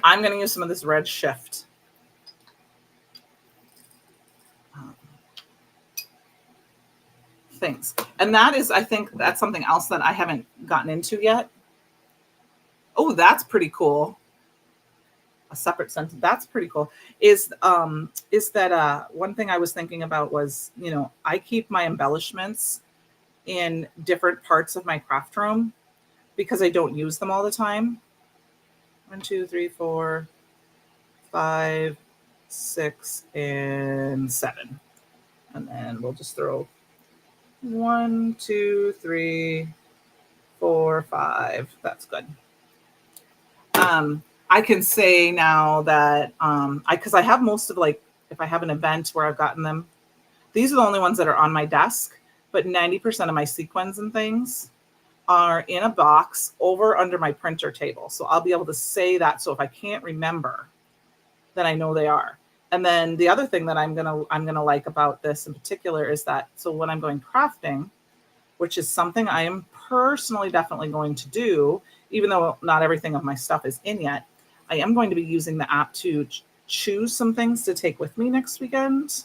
I'm going to use some of this red shift. Things. And that is, I think that's something else that I haven't gotten into yet. Oh, that's pretty cool. A separate sentence. That's pretty cool. Is that one thing I was thinking about was, I keep my embellishments in different parts of my craft room because I don't use them all the time. 1, 2, 3, 4, 5, 6, and 7. And then we'll just throw 1, 2, 3, 4, 5. That's good. I can say now that because I have most of, like, if I have an event where I've gotten them, these are the only ones that are on my desk, but 90% of my sequins and things are in a box over under my printer table. So I'll be able to say that. So if I can't remember, then I know they are. And then the other thing that I'm gonna like about this in particular is that, so when I'm going crafting, which is something I am personally definitely going to do, even though not everything of my stuff is in yet, I am going to be using the app to choose some things to take with me next weekend.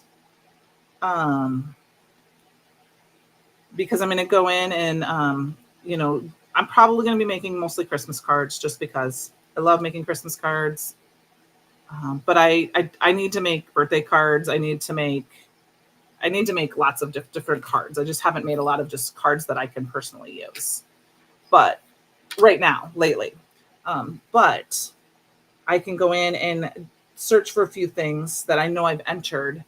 Because I'm going to go in and, I'm probably going to be making mostly Christmas cards just because I love making Christmas cards. But I need to make birthday cards. I need to make lots of different cards. I just haven't made a lot of just cards that I can personally use. But right now, lately. But I can go in and search for a few things that I know I've entered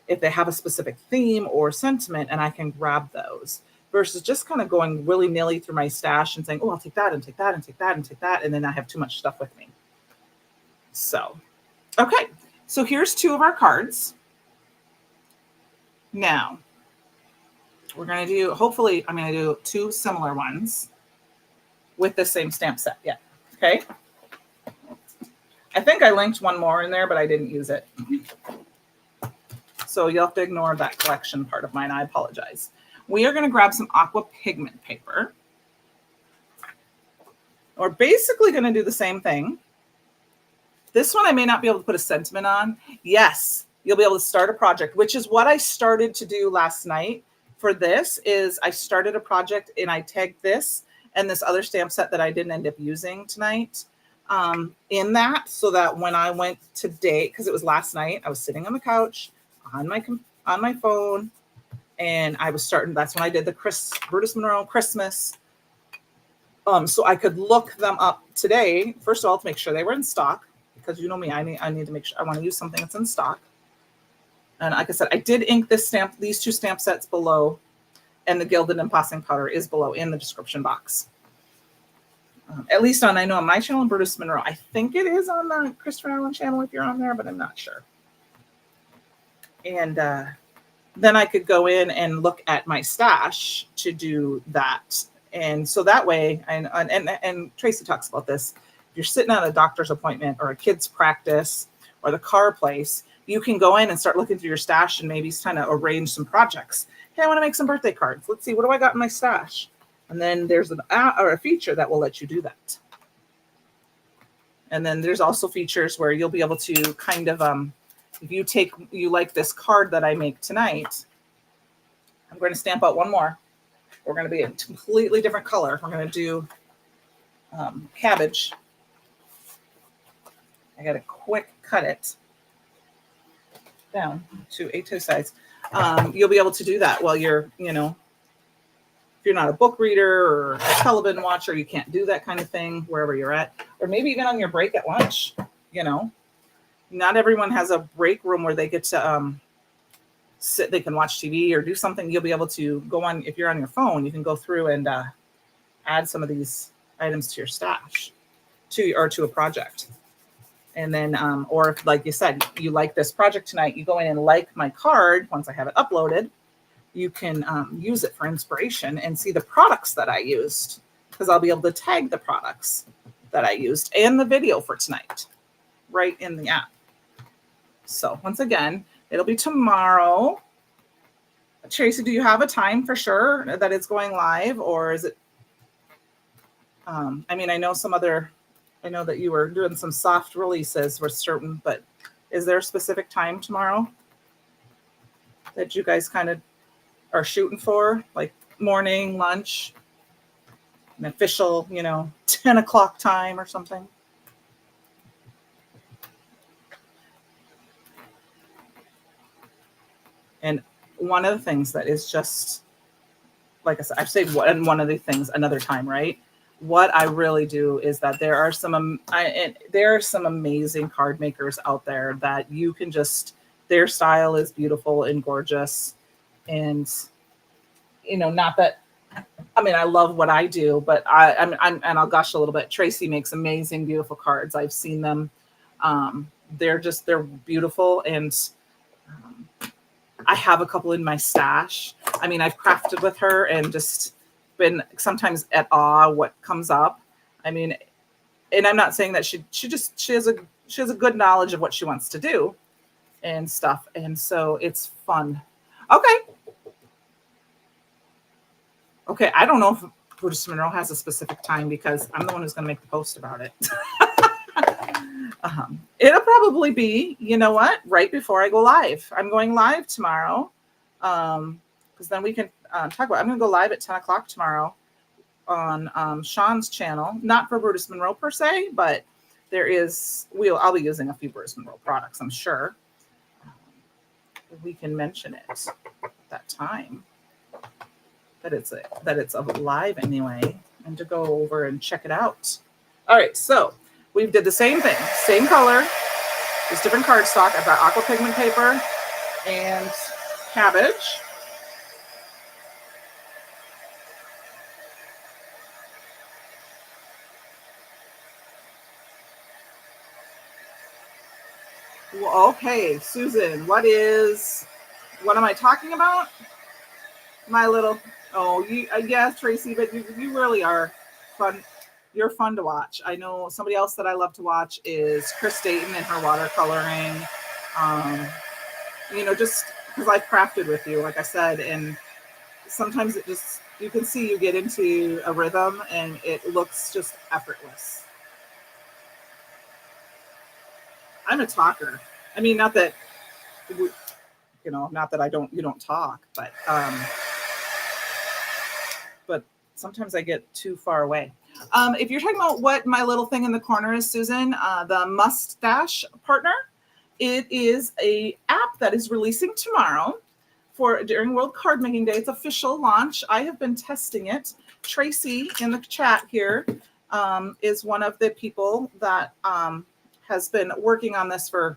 if they have a specific theme or sentiment, and I can grab those versus just kind of going willy-nilly through my stash and saying, oh, I'll take that and take that and take that and take that. And then I have too much stuff with me. So, okay. So here's 2 of our cards. Now, we're going to do, hopefully, I'm going to do 2 similar ones with the same stamp set. Yeah. Okay. I think I linked one more in there, but I didn't use it. So you'll have to ignore that collection part of mine. I apologize. We are going to grab some aqua pigment paper. We're basically going to do the same thing. This one I may not be able to put a sentiment on. Yes, you'll be able to start a project, which is what I started to do last night for this. Is I started a project and I tagged this and this other stamp set that I didn't end up using tonight in that, so that when I went today, because it was last night, I was sitting on the couch on my phone, and I was starting. That's when I did the Brutus Monroe Christmas. So I could look them up today. First of all, to make sure they were in stock, because you know me, I need to make sure. I want to use something that's in stock. And like I said, I did ink these 2 stamp sets below, and the gilded embossing powder is below in the description box. At least I know on my channel, Brutus Monroe. I think it is on the Christopher Allen channel if you're on there, but I'm not sure. And then I could go in and look at my stash to do that. And so that way, and Tracy talks about this, if you're sitting at a doctor's appointment or a kid's practice or the car place, you can go in and start looking through your stash and maybe kind of arrange some projects. Hey, I want to make some birthday cards. Let's see, what do I got in my stash? And then there's a feature that will let you do that. And then there's also features where you'll be able to kind of, if you like this card that I make tonight, I'm going to stamp out one more. We're going to be a completely different color. We're going to do cabbage. I got to quick cut it down to A2 size. You'll be able to do that while you're, if you're not a book reader or a television watcher, you can't do that kind of thing wherever you're at, or maybe even on your break at lunch. Not everyone has a break room where they get to sit, they can watch TV or do something. You'll be able to go on, if you're on your phone, you can go through and add some of these items to your stash, to a project. And then, or if, like you said, you like this project tonight, you go in and like my card. Once I have it uploaded, you can use it for inspiration and see the products that I used, because I'll be able to tag the products that I used and the video for tonight right in the app. So once again, it'll be tomorrow. Tracy, do you have a time for sure that it's going live, or is it? I mean, I know that you were doing some soft releases with certain, but is there a specific time tomorrow that you guys kind of are shooting for, like morning, lunch, an official, 10 o'clock time or something? And one of the things that is just, like I said, I've said one of the things another time, right? What I really do is that there are some amazing card makers out there that you can just, their style is beautiful and gorgeous. And, not that, I mean, I love what I do, but I'm and I'll gush a little bit. Tracy makes amazing, beautiful cards. I've seen them. They're beautiful. And I have a couple in my stash. I mean, I've crafted with her and just been sometimes at awe what comes up. I mean, and I'm not saying that she has a good knowledge of what she wants to do and stuff. And so it's fun. Okay. I don't know if Buddhist Monroe has a specific time, because I'm the one who's going to make the post about it. It'll probably be, right before I go live. I'm going live tomorrow, because then we can talk about. I'm going to go live at 10 o'clock tomorrow on Sean's channel, not for Buddhist Monroe per se, but I'll be using a few Buddhist Monroe products, I'm sure. We can mention it at that time that it's live anyway, and to go over and check it out. All right, so we did the same thing, same color, just different cardstock. I've got aqua pigment paper and cabbage. Well, okay, Susan, what am I talking about? My little, yes, Tracy, but you really are fun. You're fun to watch. I know somebody else that I love to watch is Chris Dayton and her watercoloring. Just because I've crafted with you, like I said, and sometimes you can see you get into a rhythm and it looks just effortless. I'm a talker. I mean, not that, not that you don't talk, but sometimes I get too far away. If you're talking about what my little thing in the corner is, Susan, the Mustache Partner, it is a app that is releasing tomorrow during World Card Making Day. It's official launch. I have been testing it. Tracy in the chat here is one of the people that has been working on this for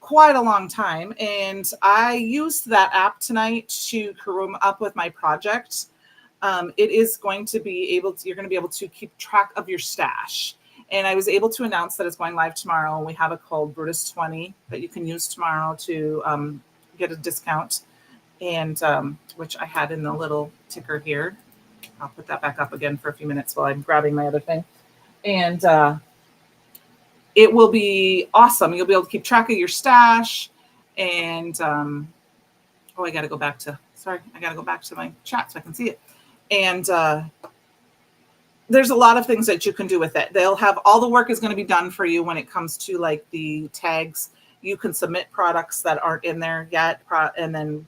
quite a long time. And I used that app tonight to come up with my project. It is going to be you're going to be able to keep track of your stash. And I was able to announce that it's going live tomorrow. We have a code Brutus 20 that you can use tomorrow to get a discount, and which I had in the little ticker here. I'll put that back up again for a few minutes while I'm grabbing my other thing. And it will be awesome. You'll be able to keep track of your stash. And I got to go back to my chat so I can see it. And there's a lot of things that you can do with it. They'll have all the work is going to be done for you when it comes to like the tags. You can submit products that aren't in there yet, and then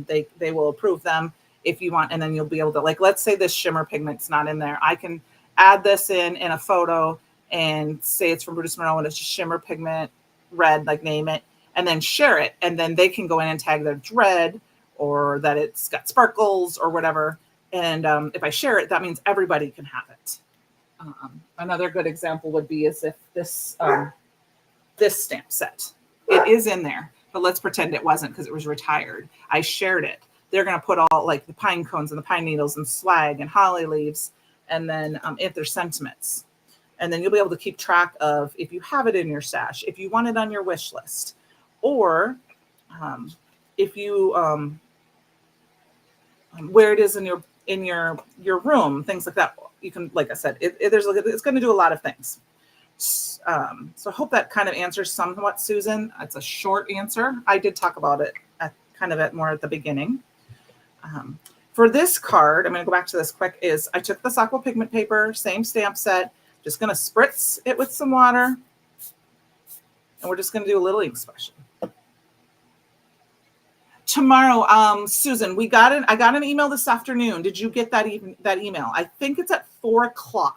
they will approve them if you want. And then you'll be able to, like, let's say this shimmer pigment's not in there. I can add this in a photo and say it's from Brutus Monroe and it's just shimmer pigment red, like name it, and then share it. And then they can go in and tag that it's red or that it's got sparkles or whatever. And if I share it, that means everybody can have it. Another good example would be as if this stamp set, it is in there, but let's pretend it wasn't because it was retired. I shared it. They're going to put all like the pine cones and the pine needles and swag and holly leaves and then if there's sentiments. And then you'll be able to keep track of if you have it in your stash, if you want it on your wish list, or if you where it is in your room, things like that. You can, like I said, it's going to do a lot of things. So I hope that kind of answers somewhat, Susan. It's a short answer. I did talk about it more at the beginning. For this card, I'm going to go back to this quick. I took this aqua pigment paper, same stamp set. Just going to spritz it with some water, and we're just going to do a little ink special. Tomorrow, Susan, I got an email this afternoon. Did you get that email? I think it's at 4:00.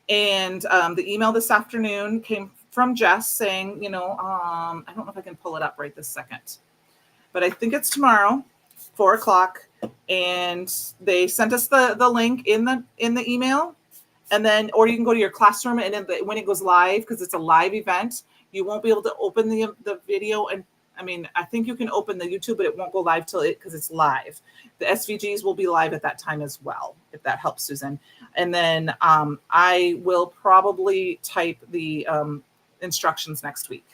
And the email this afternoon came from Jess saying, I don't know if I can pull it up right this second, but I think it's tomorrow, 4:00. And they sent us the link in the email. And then, or you can go to your classroom, and when it goes live, because it's a live event, you won't be able to open the video. And I think you can open the YouTube, but it won't go live because it's live. The SVGs will be live at that time as well, if that helps, Susan. And then I will probably type the instructions next week.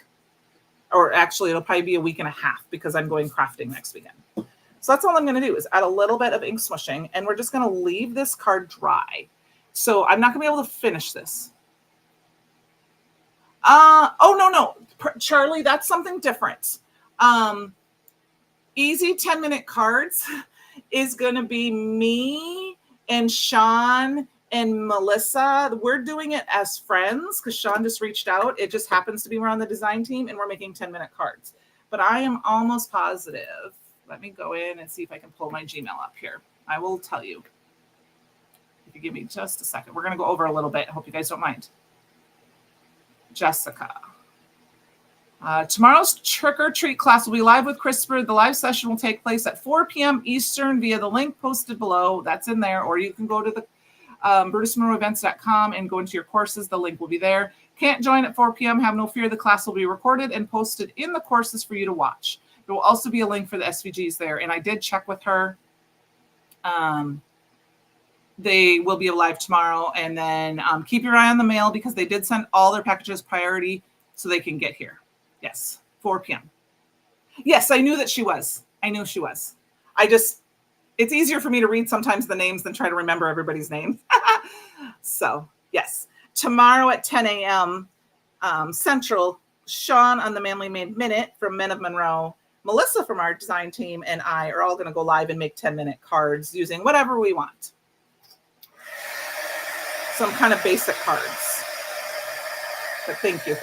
Or actually, it'll probably be a week and a half because I'm going crafting next weekend. So that's all I'm going to do is add a little bit of ink swishing, and we're just going to leave this card dry. So I'm not going to be able to finish this. No. Charlie, that's something different. Easy 10-minute cards is going to be me and Sean and Melissa. We're doing it as friends because Sean just reached out. It just happens to be we're on the design team, and we're making 10-minute cards. But I am almost positive. Let me go in and see if I can pull my Gmail up here. I will tell you. If you give me just a second. We're going to go over a little bit. I hope you guys don't mind. Jessica. Tomorrow's trick or treat class will be live with Christopher. The live session will take place at 4 p.m. Eastern via the link posted below. That's in there. Or you can go to the BrutusMonroeEvents.com and go into your courses. The link will be there. Can't join at 4 p.m. Have no fear. The class will be recorded and posted in the courses for you to watch. There will also be a link for the SVGs there. And I did check with her. They will be live tomorrow. And then keep your eye on the mail because they did send all their packages priority so they can get here. Yes, 4 p.m. Yes, I knew that she was. I knew she was. It's easier for me to read sometimes the names than try to remember everybody's name. So, yes. Tomorrow at 10 a.m. Central, Sean on the Manly Made Minute from Men of Monroe, Melissa from our design team, and I are all going to go live and make 10-minute cards using whatever we want. Some kind of basic cards. But thank you.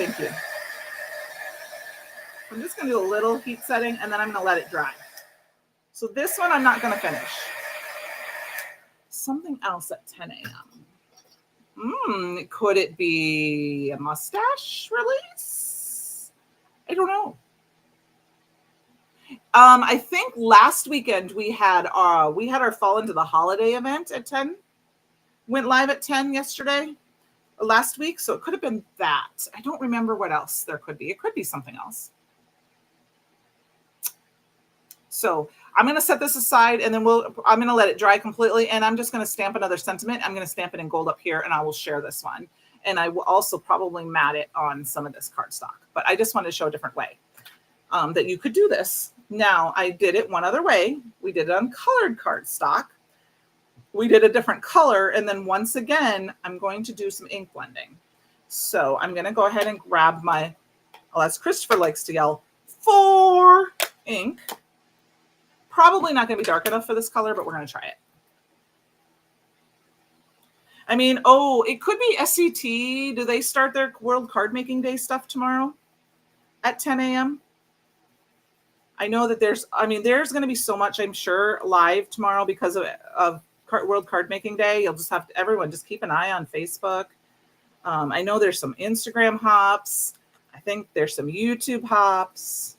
I'm just going to do a little heat setting, and then I'm going to let it dry. So this one I'm not going to finish. Something else at 10 a.m. Could it be a mustache release? I don't know. I think last weekend we had our Fall Into the Holiday event at 10. Went live at 10 yesterday, last week. So it could have been that. I don't remember what else there could be. It could be something else. So I'm going to set this aside, and then I'm going to let it dry completely. And I'm just going to stamp another sentiment. I'm going to stamp it in gold up here, and I will share this one. And I will also probably mat it on some of this cardstock. But I just wanted to show a different way that you could do this. Now, I did it one other way. We did it on colored cardstock. We did a different color. And then once again, I'm going to do some ink blending. So I'm going to go ahead and grab as Christopher likes to yell, 4 ink. Probably not going to be dark enough for this color, but we're going to try it. It could be SCT. Do they start their World Card Making Day stuff tomorrow at 10 a.m.? I know that there's going to be so much, I'm sure, live tomorrow because of World Card Making Day. You'll just everyone just keep an eye on Facebook. I know there's some Instagram hops. I think there's some YouTube hops.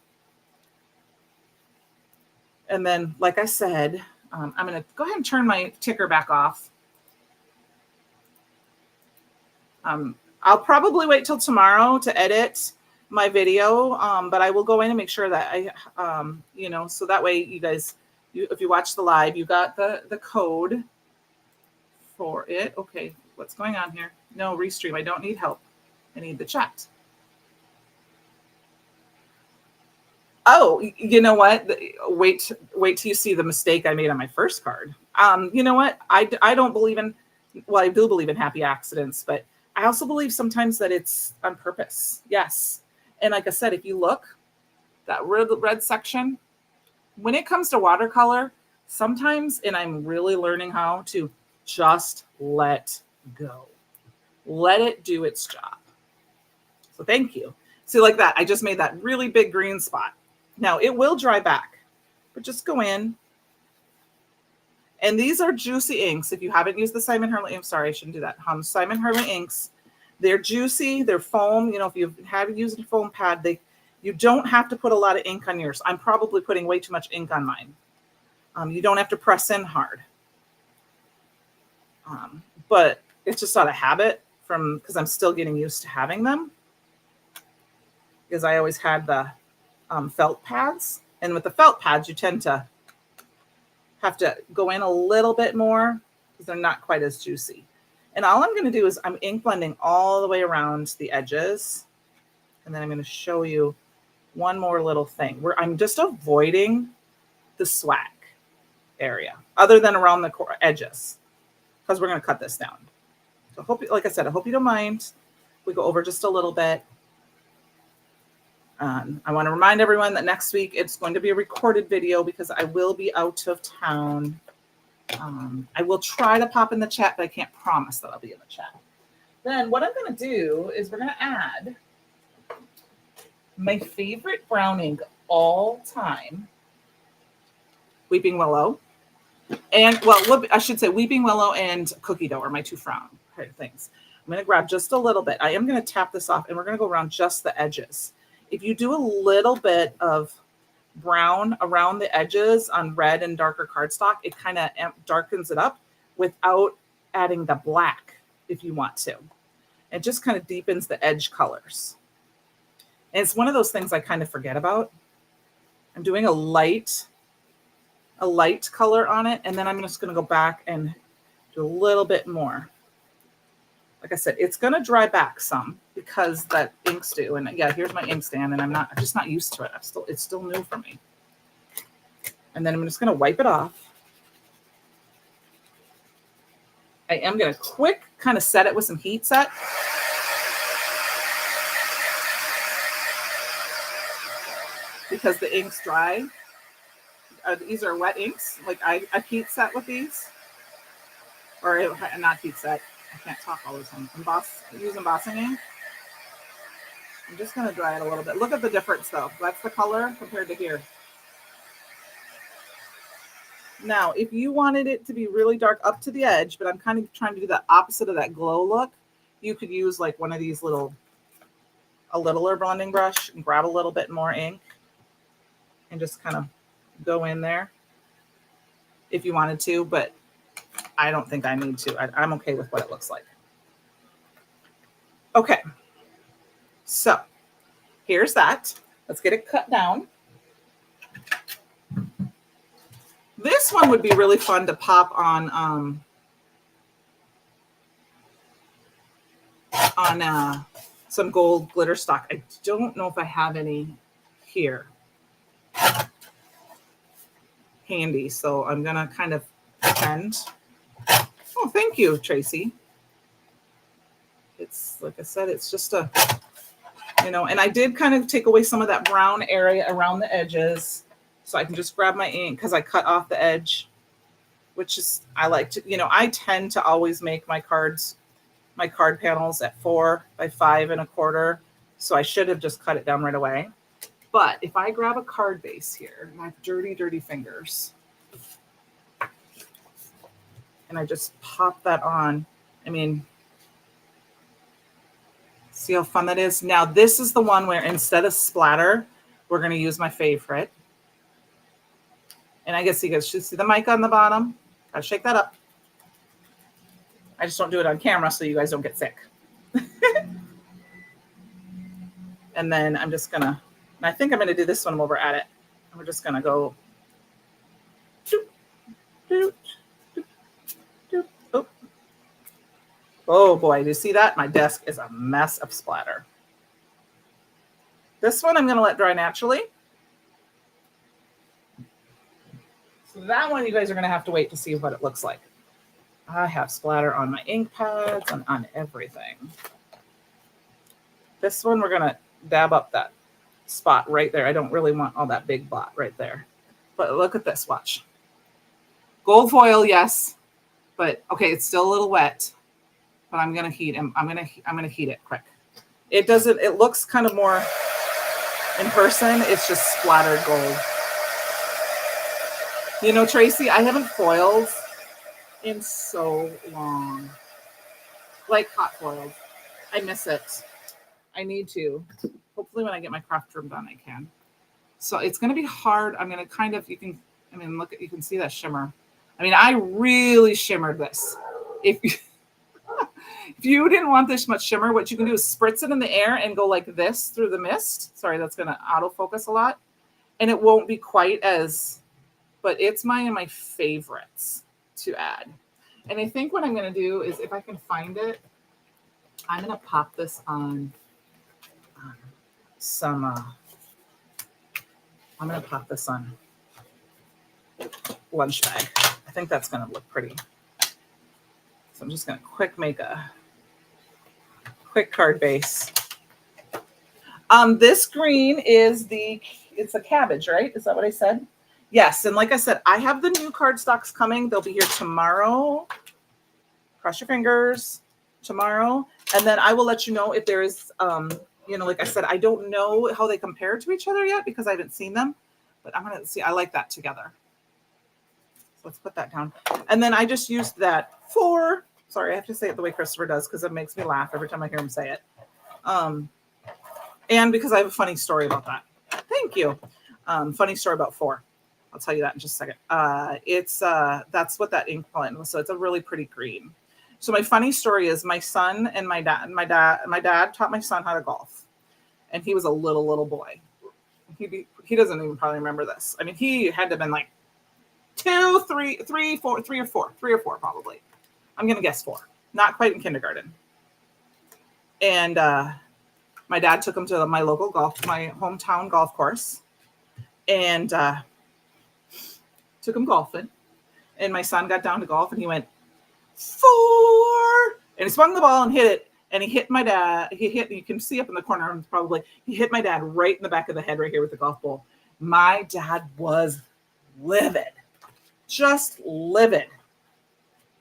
And then, like I said, I'm going to go ahead and turn my ticker back off. I'll probably wait till tomorrow to edit my video, but I will go in and make sure that so that way you guys, if you watch the live, you got the code for it. Okay, what's going on here? No, restream. I don't need help. I need the chat. Oh, you know what? Wait till you see the mistake I made on my first card. You know what? I don't believe in, well, I do believe in happy accidents, but I also believe sometimes that it's on purpose. Yes. And like I said, if you look, that red section, when it comes to watercolor, sometimes, and I'm really learning how to just let go. Let it do its job. So thank you. See, like that, I just made that really big green spot. Now it will dry back, but just go in. And these are juicy inks. If you haven't used the Simon Hurley, I'm sorry, I shouldn't do that. Simon Hurley inks, they're juicy, they're foam. You know, if you haven't used a foam pad, you don't have to put a lot of ink on yours. I'm probably putting way too much ink on mine. You don't have to press in hard. But it's just out of habit because I'm still getting used to having them. Because I always had the felt pads. And with the felt pads, you tend to have to go in a little bit more because they're not quite as juicy. And all I'm going to do is I'm ink blending all the way around the edges. And then I'm going to show you one more little thing where I'm just avoiding the swag area other than around the edges because we're going to cut this down. So like I said, I hope you don't mind. We go over just a little bit. I want to remind everyone that next week it's going to be a recorded video because I will be out of town. I will try to pop in the chat, but I can't promise that I'll be in the chat. Then what I'm going to do is we're going to add my favorite brown ink all time, Weeping Willow. And, well, I should say Weeping Willow and Cookie Dough are my two favorite things. I'm going to grab just a little bit. I am going to tap this off, and we're going to go around just the edges. If you do a little bit of brown around the edges on red and darker cardstock, it kind of darkens it up without adding the black if you want to. It just kind of deepens the edge colors. And it's one of those things I kind of forget about. I'm doing a light color on it, and then I'm just going to go back and do a little bit more. Like I said, it's going to dry back some because that inks do. And yeah, here's my ink stand, and I'm just not used to it. It's still new for me. And then I'm just going to wipe it off. I am going to quick kind of set it with some heat set. Because the ink's dry. These are wet inks. Like I heat set with these. Or not heat set. I can't talk all the time. Use embossing ink. I'm just going to dry it a little bit. Look at the difference, though. That's the color compared to here. Now, if you wanted it to be really dark up to the edge, but I'm kind of trying to do the opposite of that glow look, you could use like one of these a littler blending brush and grab a little bit more ink and just kind of go in there if you wanted to, but I don't think I need to. I'm okay with what it looks like. Okay, so here's that. Let's get it cut down. This one would be really fun to pop on some gold glitter stock. I don't know if I have any here handy, so I'm gonna kind of pretend. Oh, thank you, Tracy. It's like I said, it's just and I did kind of take away some of that brown area around the edges so I can just grab my ink because I cut off the edge, which is, I like to, I tend to always make my card panels at 4 by 5 1/4. So I should have just cut it down right away. But if I grab a card base here, and I have dirty, dirty fingers, and I just pop that on, see how fun that is? Now, this is the one where instead of splatter, we're going to use my favorite. And I guess you guys should see the mic on the bottom. Gotta shake that up. I just don't do it on camera so you guys don't get sick. And then I'm just going to, and I think I'm going to do this one while we're at it. And we're just going to go. Doop, doop, doop, doop. Oh, Oh boy, do you see that? My desk is a mess of splatter. This one I'm going to let dry naturally. So that one you guys are going to have to wait to see what it looks like. I have splatter on my ink pads and on everything. This one we're going to dab up that spot right there. I don't really want all that big blot right there. But look at this, watch. Gold foil, yes. But okay, it's still a little wet. But I'm going to heat him. I'm going to heat it quick. It looks kind of more in person. It's just splattered gold. You know, Tracy, I haven't foiled in so long. Like hot foiled. I miss it. I need to. Hopefully when I get my craft room done, I can. So it's going to be hard. I'm going to kind of, you can see that shimmer. I mean, I really shimmered this. If you didn't want this much shimmer, what you can do is spritz it in the air and go like this through the mist. Sorry, that's going to autofocus a lot. And it won't be quite as, but it's my favorites to add. And I think what I'm going to do is, if I can find it, I'm going to pop this on some, I'm going to pop this on lunch bag. I think that's going to look pretty. So I'm just going to make a quick card base. This green is it's a cabbage, right? Is that what I said? Yes. And like I said, I have the new cardstocks coming. They'll be here tomorrow. Cross your fingers. Tomorrow. And then I will let you know if there is, like I said, I don't know how they compare to each other yet because I haven't seen them. But I'm going to see. I like that together. So let's put that down. And then I just used that sorry, I have to say it the way Christopher does because it makes me laugh every time I hear him say it. And because I have a funny story about that. Thank you. Funny story about 4. I'll tell you that in just a second. That's what that ink blend was. So it's a really pretty green. So my funny story is my son and my dad taught my son how to golf. And he was a little boy. He doesn't even probably remember this. I mean, he had to have been like 2, 3, 4 probably. I'm going to guess 4. Not quite in kindergarten. And my dad took him to my hometown golf course. And took him golfing. And my son got down to golf and he went, 4. And he swung the ball and hit it. And he hit my dad. You can see up in the corner probably, he hit my dad right in the back of the head right here with the golf ball. My dad was livid. Just livid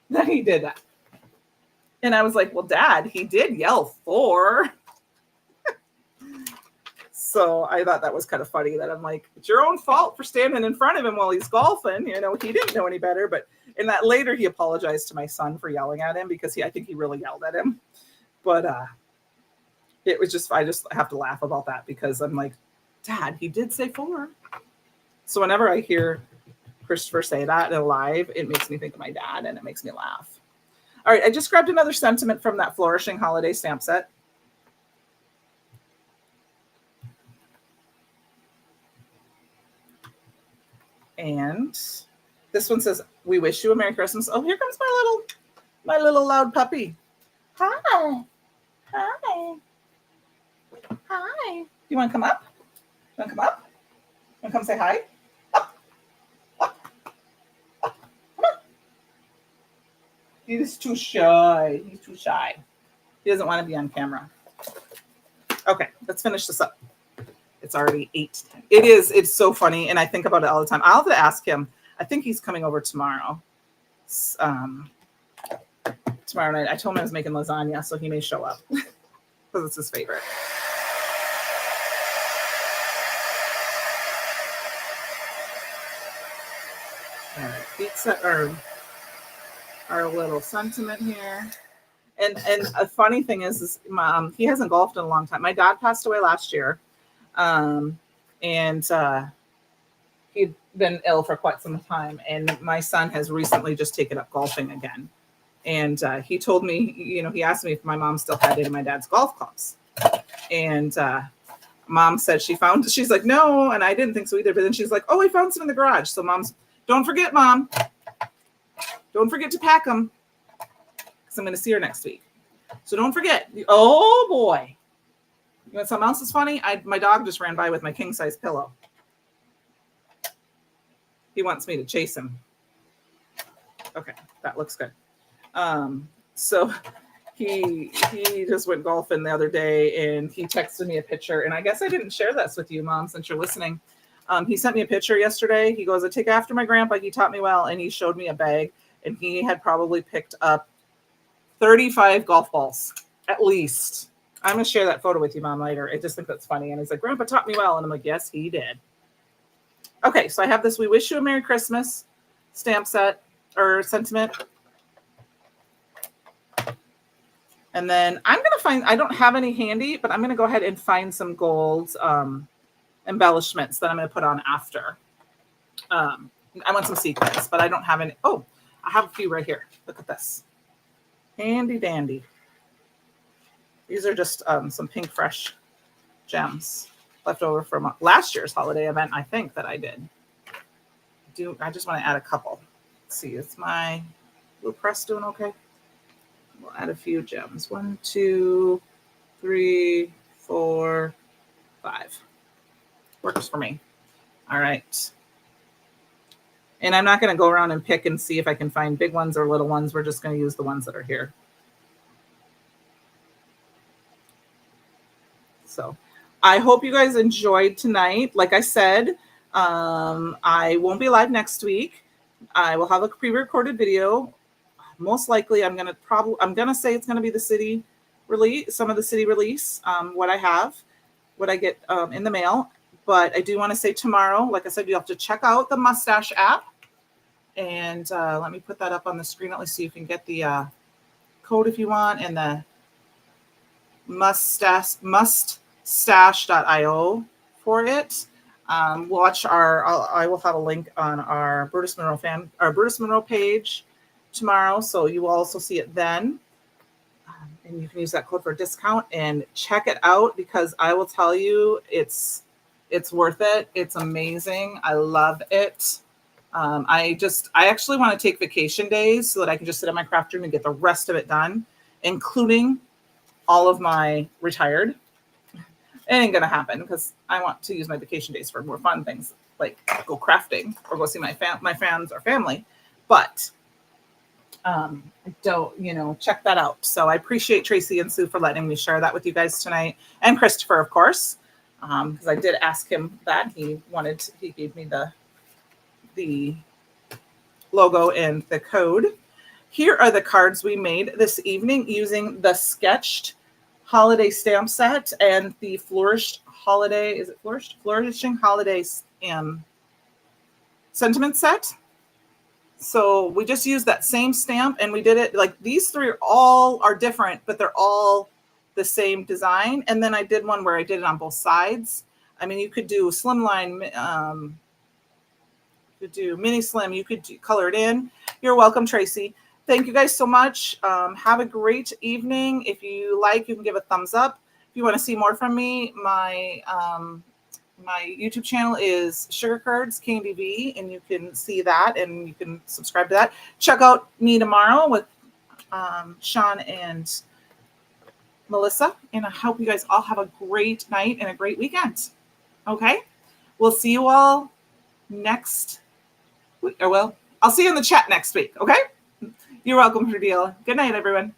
that he did that. And I was like, well, Dad, he did yell 4. So I thought that was kind of funny that I'm like, it's your own fault for standing in front of him while he's golfing. You know, he didn't know any better. But in that later, he apologized to my son for yelling at him because I think he really yelled at him. But it was I just have to laugh about that because I'm like, Dad, he did say 4. So whenever I hear Christopher say that in live, it makes me think of my dad and it makes me laugh. All right, I just grabbed another sentiment from that Flourishing Holiday stamp set. And this one says, we wish you a Merry Christmas. Oh, here comes my little loud puppy. Hi. Hi. Hi. You want to come up? You want to come up? You want to come say hi? Up. Up. Up. Come on. He's too shy. He's too shy. He doesn't want to be on camera. Okay, let's finish this up. It's already 8:10. It is. It's so funny. And I think about it all the time. I'll have to ask him. I think he's coming over tomorrow. Tomorrow night. I told him I was making lasagna, so he may show up because it's his favorite. All right. Pizza our little sentiment here. And a funny thing is he hasn't golfed in a long time. My dad passed away last year. And he'd been ill for quite some time. And my son has recently just taken up golfing again. And he told me, he asked me if my mom still had any of my dad's golf clubs. And Mom said she's like, no. And I didn't think so either. But then she's like, oh, I found some in the garage. So don't forget, Mom. Don't forget to pack them. Because I'm going to see her next week. So don't forget. Oh boy. You want something else that's funny? My dog just ran by with my king size pillow. He wants me to chase him. Okay, that looks good. So he just went golfing the other day, and he texted me a picture. And I guess I didn't share this with you, Mom, since you're listening. He sent me a picture yesterday. He goes, "I take after my grandpa. He taught me well," and he showed me a bag, and he had probably picked up 35 golf balls at least. I'm gonna share that photo with you, Mom, later. I just think that's funny. And he's like, "Grandpa taught me well," and I'm like, "Yes, he did." Okay, so I have this "We Wish You a Merry Christmas" stamp set or sentiment. And then I'm going to find, I don't have any handy, but I'm going to go ahead and find some gold embellishments that I'm going to put on after. I want some sequins, but I don't have any. Oh, I have a few right here. Look at this. Handy dandy. These are just some pink fresh gems left over from last year's holiday event, I think, that I did. I just want to add a couple. Let's see, is my blue press doing okay? We'll add a few gems. 1, 2, 3, 4, 5. Works for me. All right. And I'm not going to go around and pick and see if I can find big ones or little ones. We're just going to use the ones that are here. So I hope you guys enjoyed tonight. Like I said, I won't be live next week. I will have a pre-recorded video. Most likely, I'm gonna say it's gonna be the city release, some of the city release, what I get in the mail. But I do want to say tomorrow, like I said, you have to check out the Mustache app, and let me put that up on the screen at least so you can get the code if you want, and the muststash.io for it. I will have a link on our Brutus Monroe page tomorrow, so you will also see it then, and you can use that code for a discount and check it out, because I will tell you it's worth it. It's amazing. I love it. I actually want to take vacation days so that I can just sit in my craft room and get the rest of it done, including all of my retired. It ain't gonna happen because I want to use my vacation days for more fun things, like go crafting or go see my fans or family. But check that out. So I appreciate Tracy and Sue for letting me share that with you guys tonight, and Christopher, of course, because I did ask him that. He gave me the logo and the code. Here are the cards we made this evening using the sketched holiday stamp set and the flourishing holiday sentiment set. So we just used that same stamp, and we did it like these three all are different, but they're all the same design. And then I did one where I did it on both sides. I mean, you could do slimline, you could do mini slim, you could color it in. You're welcome, Tracy. Thank you guys so much. Have a great evening. If you like, you can give a thumbs up. If you want to see more from me, my YouTube channel is Sugar Cards Candi V, and you can see that and you can subscribe to that. Check out me tomorrow with Sean and Melissa, and I hope you guys all have a great night and a great weekend. Okay, we'll see you all next week. Or well, I'll see you in the chat next week. Okay, you're welcome, Deal. Good night, everyone.